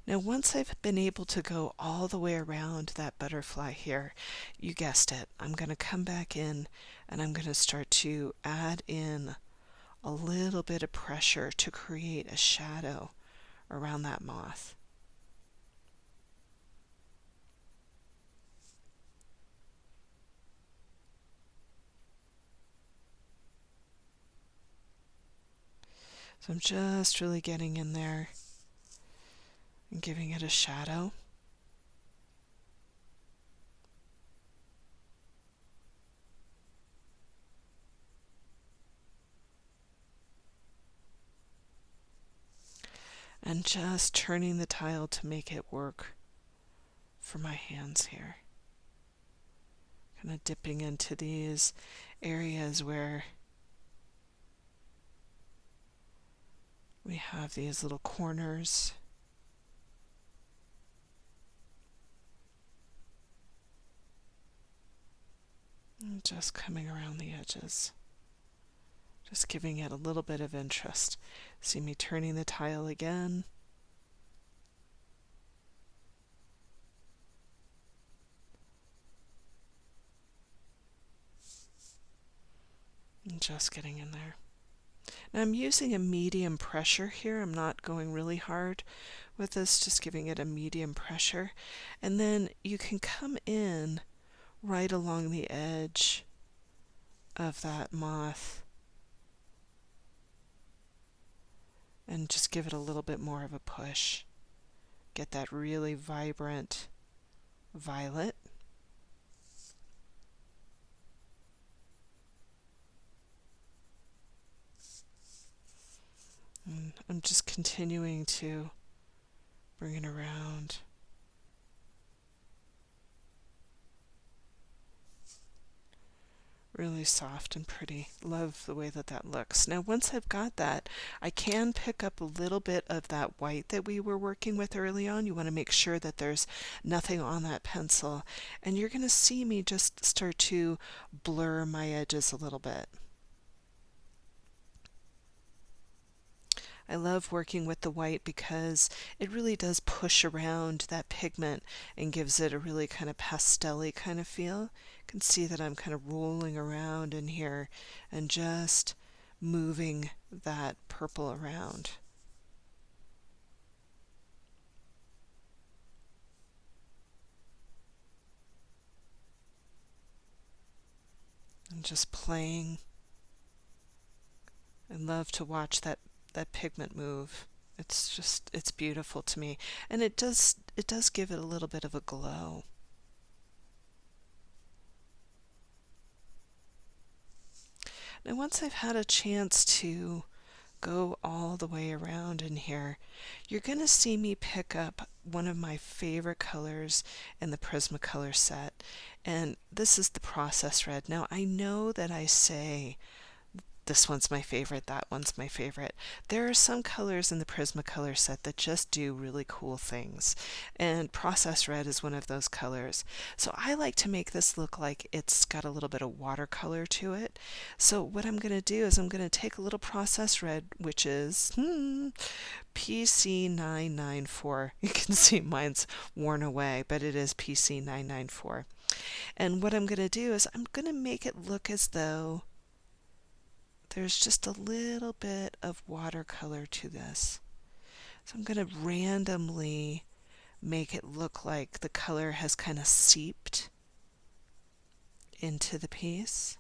Now once I've been able to go all the way around that butterfly here, you guessed it, I'm going to come back in and I'm going to start to add in a little bit of pressure to create a shadow around that moth. So I'm just really getting in there and giving it a shadow. And just turning the tile to make it work for my hands here. Kind of dipping into these areas where we have these little corners. And just coming around the edges. Just giving it a little bit of interest. See me turning the tile again. And just getting in there. Now I'm using a medium pressure here. I'm not going really hard with this, just giving it a medium pressure. And then you can come in right along the edge of that moth and just give it a little bit more of a push. Get that really vibrant violet. And I'm just continuing to bring it around. Really soft and pretty. Love the way that that looks. Now once I've got that, I can pick up a little bit of that white that we were working with early on. You want to make sure that there's nothing on that pencil. And you're going to see me just start to blur my edges a little bit. I love working with the white because it really does push around that pigment and gives it a really kind of pastel-y kind of feel. You can see that I'm kind of rolling around in here and just moving that purple around. And just playing. I love to watch that pigment move. It's beautiful to me, and it does give it a little bit of a glow. Now once I've had a chance to go all the way around in here, you're going to see me pick up one of my favorite colors in the Prismacolor set, and this is the Process Red. Now I know that I say this one's my favorite, that one's my favorite. There are some colors in the Prismacolor set that just do really cool things, and Process Red is one of those colors. So I like to make this look like it's got a little bit of watercolor to it. So what I'm going to do is I'm going to take a little Process Red, which is PC994. You can see mine's worn away, but it is PC994. And what I'm going to do is I'm going to make it look as though there's just a little bit of watercolor to this. So I'm going to randomly make it look like the color has kind of seeped into the piece.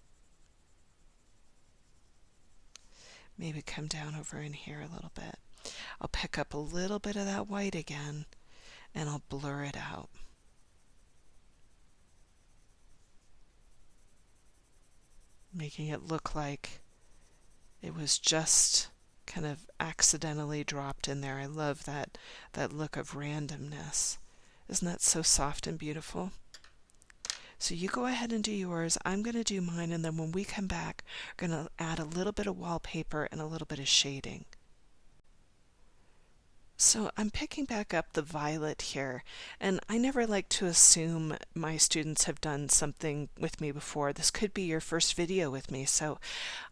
Maybe come down over in here a little bit. I'll pick up a little bit of that white again and I'll blur it out. Making it look like it was just kind of accidentally dropped in there. I love that look of randomness. Isn't that so soft and beautiful? So you go ahead and do yours. I'm going to do mine, and then when we come back, we're going to add a little bit of wallpaper and a little bit of shading. So I'm picking back up the violet here, and I never like to assume my students have done something with me before. This could be your first video with me, so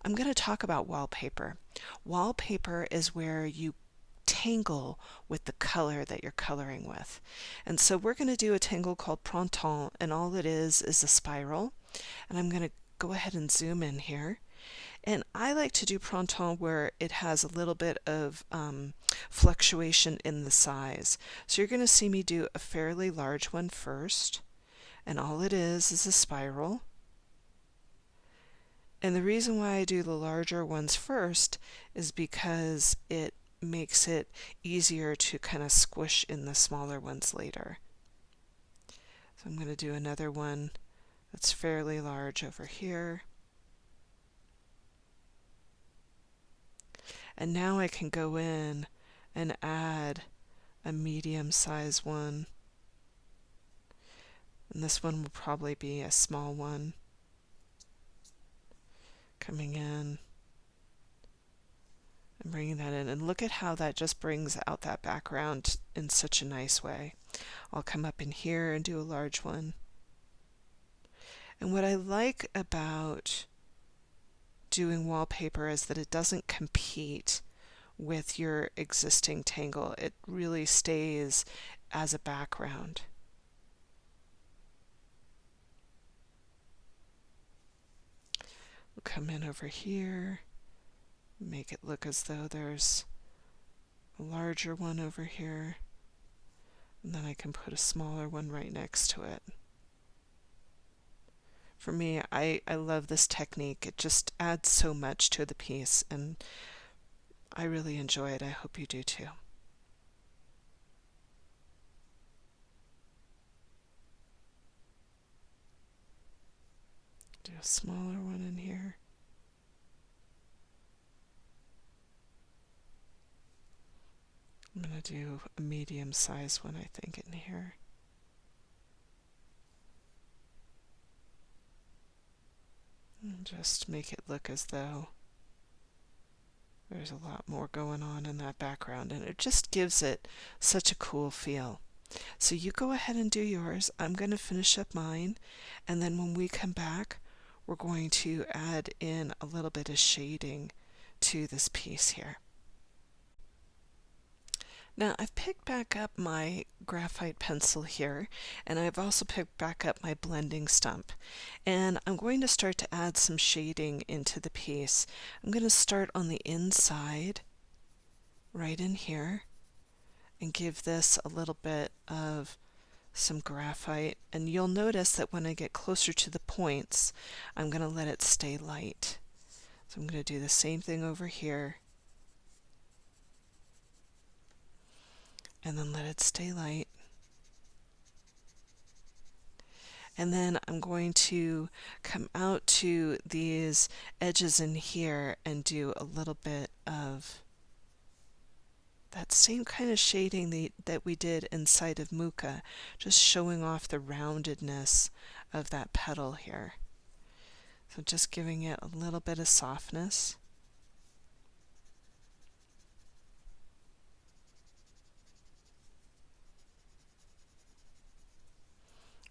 I'm going to talk about wallpaper. Wallpaper is where you tangle with the color that you're coloring with. And so we're going to do a tangle called Printemps, and all it is a spiral. And I'm going to go ahead and zoom in here. And I like to do Printemps where it has a little bit of fluctuation in the size. So you're going to see me do a fairly large one first, and all it is a spiral. And the reason why I do the larger ones first is because it makes it easier to kind of squish in the smaller ones later. So I'm going to do another one that's fairly large over here. And now I can go in and add a medium size one. And this one will probably be a small one. Coming in and bringing that in. And look at how that just brings out that background in such a nice way. I'll come up in here and do a large one. And what I like about doing wallpaper is that it doesn't compete with your existing tangle. It really stays as a background. We'll come in over here, make it look as though there's a larger one over here, and then I can put a smaller one right next to it. For me, I love this technique. It just adds so much to the piece, and I really enjoy it. I hope you do too. Do a smaller one in here. I'm going to do a medium size one, I think, in here. And just make it look as though there's a lot more going on in that background, and it just gives it such a cool feel. So you go ahead and do yours. I'm going to finish up mine, and then when we come back, we're going to add in a little bit of shading to this piece here. Now I've picked back up my graphite pencil here, and I've also picked back up my blending stump, and I'm going to start to add some shading into the piece. I'm going to start on the inside right in here and give this a little bit of some graphite, and you'll notice that when I get closer to the points, I'm going to let it stay light. So I'm going to do the same thing over here, and then let it stay light. And then I'm going to come out to these edges in here and do a little bit of that same kind of shading that we did inside of Muka, just showing off the roundedness of that petal here. So just giving it a little bit of softness.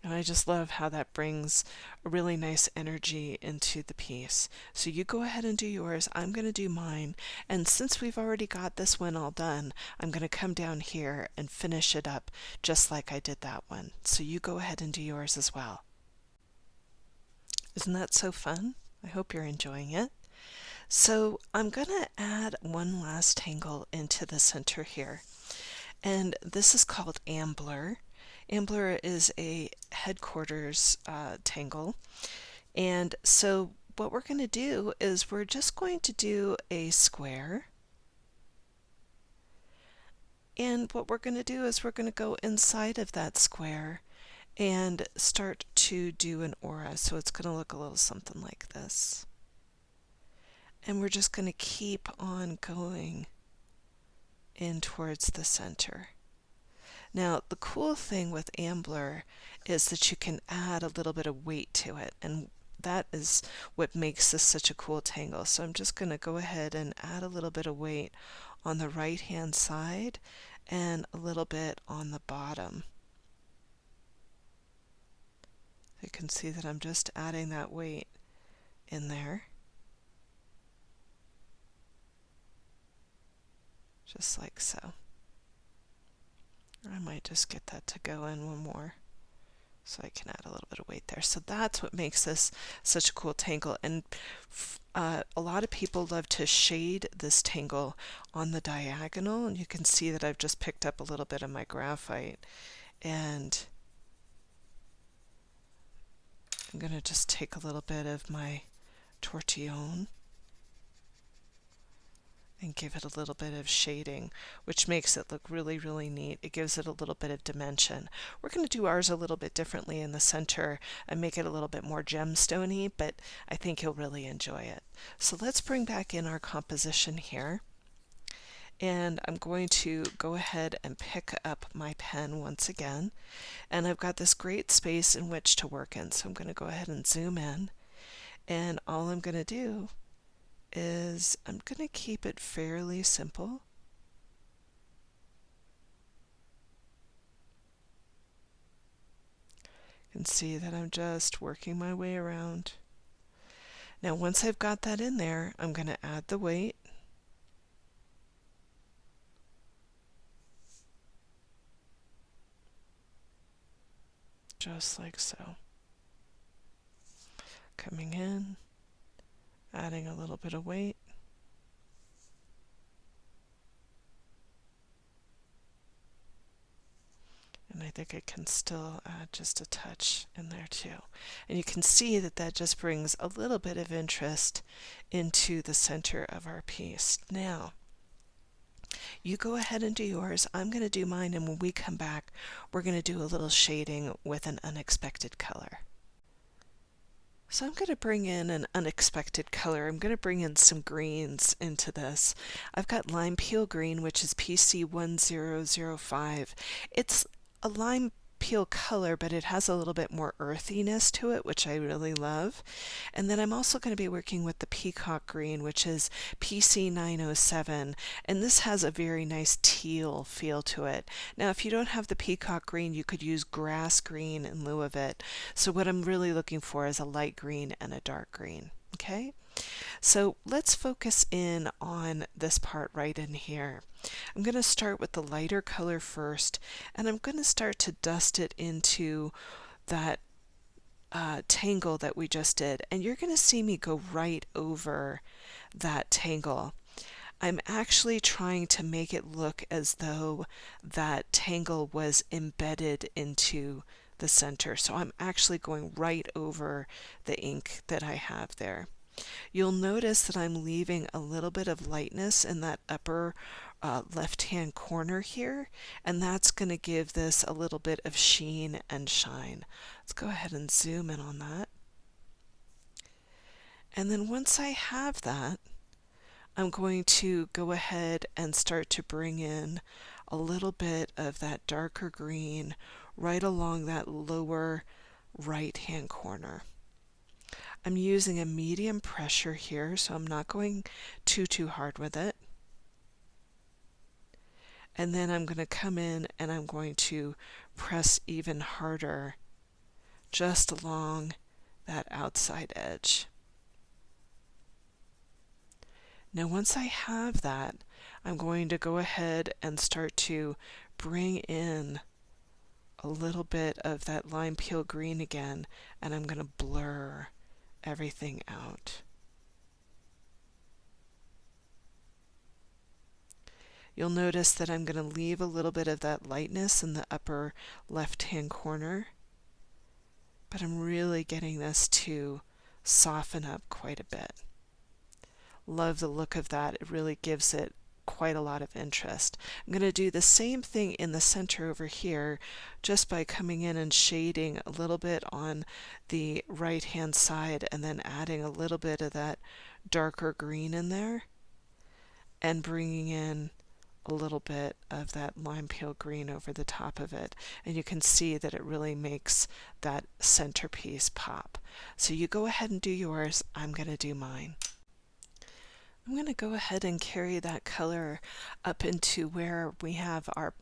And I just love how that brings a really nice energy into the piece. So you go ahead and do yours. I'm going to do mine. And since we've already got this one all done, I'm going to come down here and finish it up just like I did that one. So you go ahead and do yours as well. Isn't that so fun? I hope you're enjoying it. So I'm going to add one last tangle into the center here. And this is called Ambler. Ambler is a headquarters tangle, and so what we're going to do is we're just going to do a square, and what we're going to do is we're going to go inside of that square and start to do an aura. So it's going to look a little something like this, and we're just going to keep on going in towards the center. Now, the cool thing with Ambler is that you can add a little bit of weight to it, and that is what makes this such a cool tangle. So I'm just going to go ahead and add a little bit of weight on the right hand side and a little bit on the bottom. You can see that I'm just adding that weight in there. Just like so. I might just get that to go in one more so I can add a little bit of weight there. So that's what makes this such a cool tangle. And a lot of people love to shade this tangle on the diagonal, and you can see that I've just picked up a little bit of my graphite, and I'm going to just take a little bit of my tortillon and give it a little bit of shading, which makes it look really, really neat. It gives it a little bit of dimension. We're going to do ours a little bit differently in the center and make it a little bit more gemstone-y, but I think you'll really enjoy it. So let's bring back in our composition here. And I'm going to go ahead and pick up my pen once again. And I've got this great space in which to work in. So I'm going to go ahead and zoom in. And all I'm going to do is I'm going to keep it fairly simple. You can see that I'm just working my way around. Now once I've got that in there, I'm going to add the weight. Just like so. Coming in, adding a little bit of weight. And I think I can still add just a touch in there too. And you can see that that just brings a little bit of interest into the center of our piece. Now, you go ahead and do yours. I'm going to do mine, and when we come back, we're going to do a little shading with an unexpected color. So I'm going to bring in an unexpected color. I'm going to bring in some greens into this. I've got lime peel green, which is PC1005. It's a lime peel color, but it has a little bit more earthiness to it, which I really love. And then I'm also going to be working with the peacock green, which is PC907, and this has a very nice teal feel to it. Now, if you don't have the peacock green, you could use grass green in lieu of it. So what I'm really looking for is a light green and a dark green. Okay? So let's focus in on this part right in here. I'm going to start with the lighter color first, and I'm going to start to dust it into that tangle that we just did. And you're going to see me go right over that tangle. I'm actually trying to make it look as though that tangle was embedded into the center. So I'm actually going right over the ink that I have there. You'll notice that I'm leaving a little bit of lightness in that upper left-hand corner here, and that's going to give this a little bit of sheen and shine. Let's go ahead and zoom in on that. And then once I have that, I'm going to go ahead and start to bring in a little bit of that darker green right along that lower right-hand corner. I'm using a medium pressure here, so I'm not going too hard with it. And then I'm going to come in and I'm going to press even harder just along that outside edge. Now once I have that, I'm going to go ahead and start to bring in a little bit of that lime peel green again, and I'm going to blur everything out. You'll notice that I'm going to leave a little bit of that lightness in the upper left-hand corner, but I'm really getting this to soften up quite a bit. Love the look of that. It really gives it quite a lot of interest. I'm going to do the same thing in the center over here, just by coming in and shading a little bit on the right hand side and then adding a little bit of that darker green in there and bringing in a little bit of that lime peel green over the top of it, and you can see that it really makes that centerpiece pop. So you go ahead and do yours. I'm going to do mine. I'm going to go ahead and carry that color up into where we have our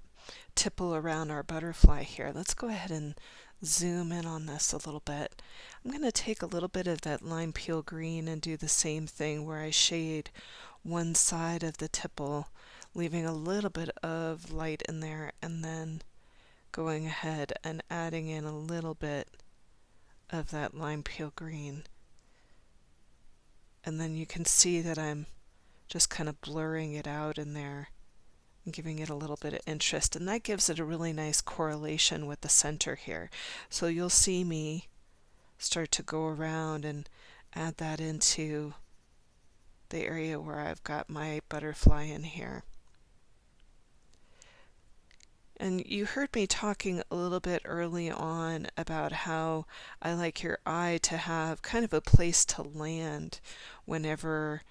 tipple around our butterfly here. Let's go ahead and zoom in on this a little bit. I'm going to take a little bit of that lime peel green and do the same thing where I shade one side of the tipple, leaving a little bit of light in there, and then going ahead and adding in a little bit of that lime peel green. And then you can see that I'm just kind of blurring it out in there and giving it a little bit of interest, and that gives it a really nice correlation with the center here. So you'll see me start to go around and add that into the area where I've got my butterfly in here. And you heard me talking a little bit early on about how I like your eye to have kind of a place to land whenever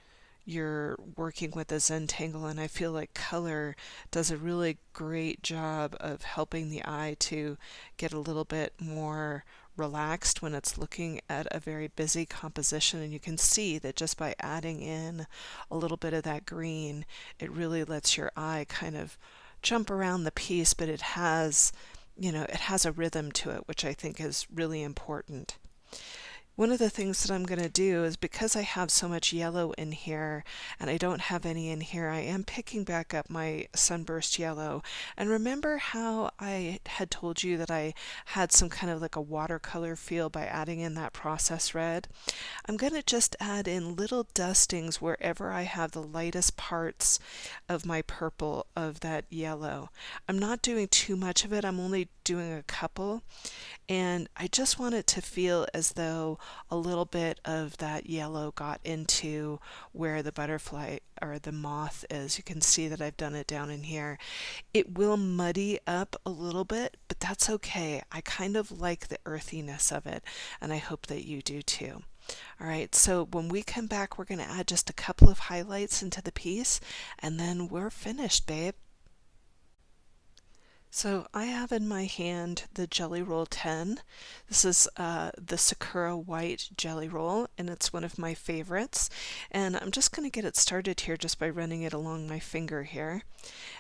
you're working with a Zentangle, and I feel like color does a really great job of helping the eye to get a little bit more relaxed when it's looking at a very busy composition. And you can see that just by adding in a little bit of that green, it really lets your eye kind of jump around the piece, but it has, it has a rhythm to it, which I think is really important. One of the things that I'm going to do is, because I have so much yellow in here and I don't have any in here, I am picking back up my sunburst yellow. And remember how I had told you that I had some kind of like a watercolor feel by adding in that process red? I'm going to just add in little dustings wherever I have the lightest parts of my purple of that yellow. I'm not doing too much of it, I'm only doing a couple. And I just want it to feel as though a little bit of that yellow got into where the butterfly or the moth is. You can see that I've done it down in here. It will muddy up a little bit, but that's okay. I kind of like the earthiness of it, and I hope that you do too. All right, so when we come back, we're going to add just a couple of highlights into the piece, and then we're finished, babe. So I have in my hand the Jelly Roll 10. This is the Sakura White Jelly Roll, and it's one of my favorites. And I'm just going to get it started here just by running it along my finger here.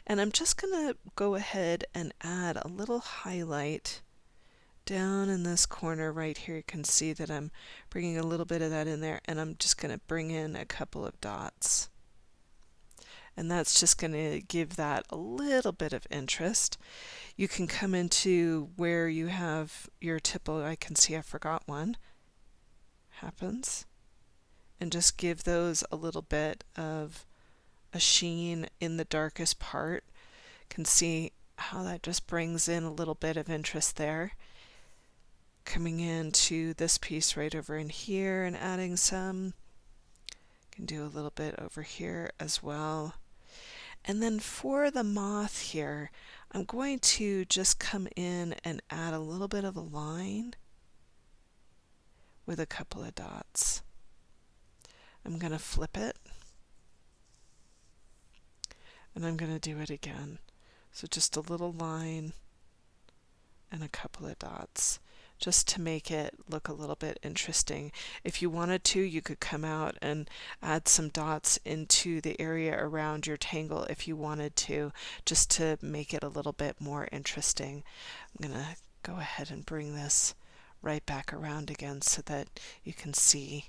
And I'm just going to go ahead and add a little highlight down in this corner right here. You can see that I'm bringing a little bit of that in there, and I'm just going to bring in a couple of dots. And that's just going to give that a little bit of interest. You can come into where you have your tipple. I can see I forgot one. Happens. And just give those a little bit of a sheen in the darkest part. Can see how that just brings in a little bit of interest there. Coming into this piece right over in here and adding some. Can do a little bit over here as well. And then for the moth here, I'm going to just come in and add a little bit of a line with a couple of dots. I'm going to flip it, and I'm going to do it again. So just a little line and a couple of dots, just to make it look a little bit interesting. If you wanted to, you could come out and add some dots into the area around your tangle if you wanted to, just to make it a little bit more interesting. I'm going to go ahead and bring this right back around again so that you can see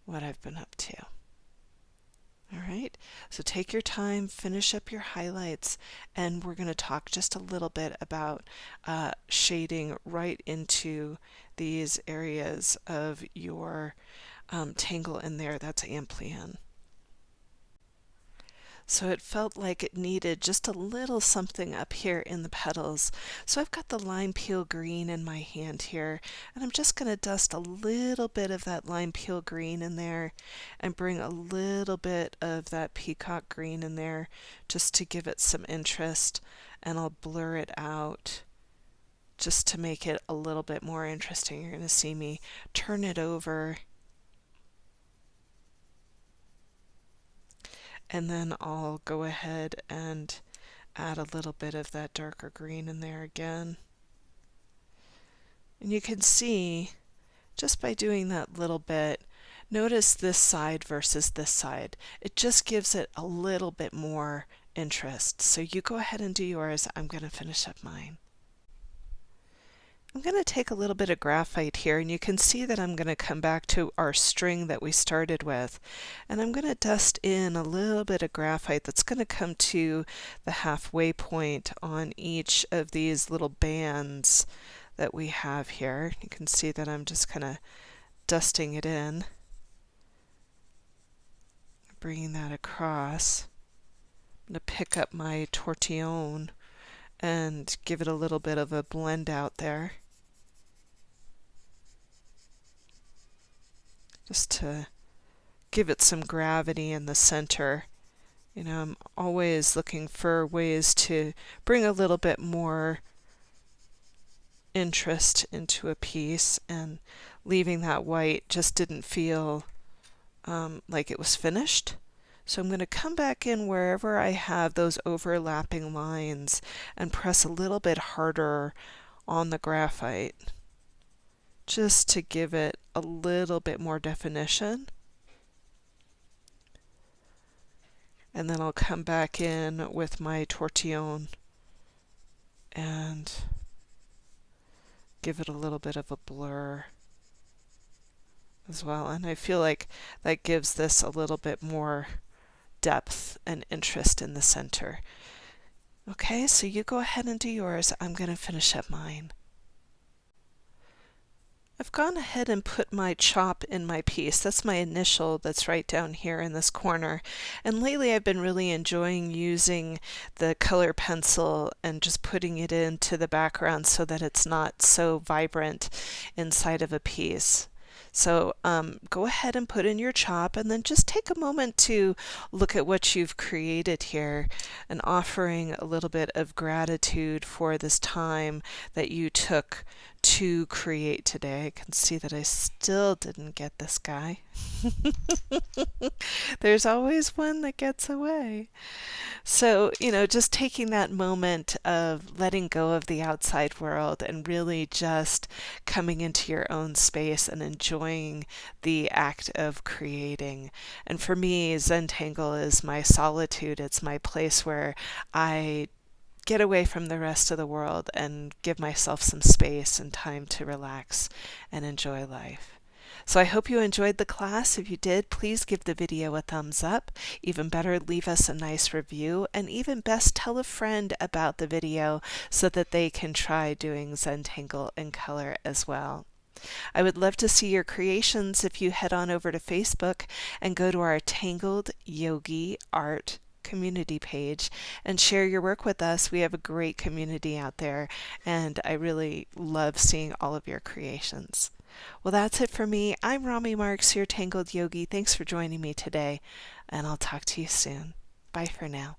what I've been up to. All right, so take your time, finish up your highlights, and we're going to talk just a little bit about shading right into these areas of your tangle in there. That's Ampleon. So it felt like it needed just a little something up here in the petals. So I've got the lime peel green in my hand here, and I'm just going to dust a little bit of that lime peel green in there and bring a little bit of that peacock green in there just to give it some interest, and I'll blur it out just to make it a little bit more interesting. You're going to see me turn it over, and then I'll go ahead and add a little bit of that darker green in there again. And you can see, just by doing that little bit, notice this side versus this side. It just gives it a little bit more interest. So you go ahead and do yours. I'm going to finish up mine. I'm going to take a little bit of graphite here, and you can see that I'm going to come back to our string that we started with, and I'm going to dust in a little bit of graphite that's going to come to the halfway point on each of these little bands that we have here. You can see that I'm just kind of dusting it in, bringing that across. I'm going to pick up my tortillon and give it a little bit of a blend out there. just to give it some gravity in the center. You know, I'm always looking for ways to bring a little bit more interest into a piece, and leaving that white just didn't feel like it was finished. So I'm going to come back in wherever I have those overlapping lines and press a little bit harder on the graphite just to give it a little bit more definition. And then I'll come back in with my tortillon and give it a little bit of a blur as well. And I feel like that gives this a little bit more depth and interest in the center. Okay, so you go ahead and do yours. I'm going to finish up mine. I've gone ahead and put my chop in my piece. That's my initial that's right down here in this corner. And lately I've been really enjoying using the color pencil and just putting it into the background so that it's not so vibrant inside of a piece. So go ahead and put in your chop, and then just take a moment to look at what you've created here, and offering a little bit of gratitude for this time that you took to create today. I can see that I still didn't get this guy. There's always one that gets away. So, you know, just taking that moment of letting go of the outside world and really just coming into your own space and enjoying the act of creating. And for me, Zentangle is my solitude. It's my place where I get away from the rest of the world and give myself some space and time to relax and enjoy life. So I hope you enjoyed the class. If you did, please give the video a thumbs up. Even better, leave us a nice review, and even best, tell a friend about the video so that they can try doing Zentangle in color as well. I would love to see your creations if you head on over to Facebook and go to our Tangled Yogi Art community page and share your work with us. We have a great community out there, and I really love seeing all of your creations. Well, that's it for me. I'm Rami Marks, your Tangled Yogi. Thanks for joining me today, and I'll talk to you soon. Bye for now.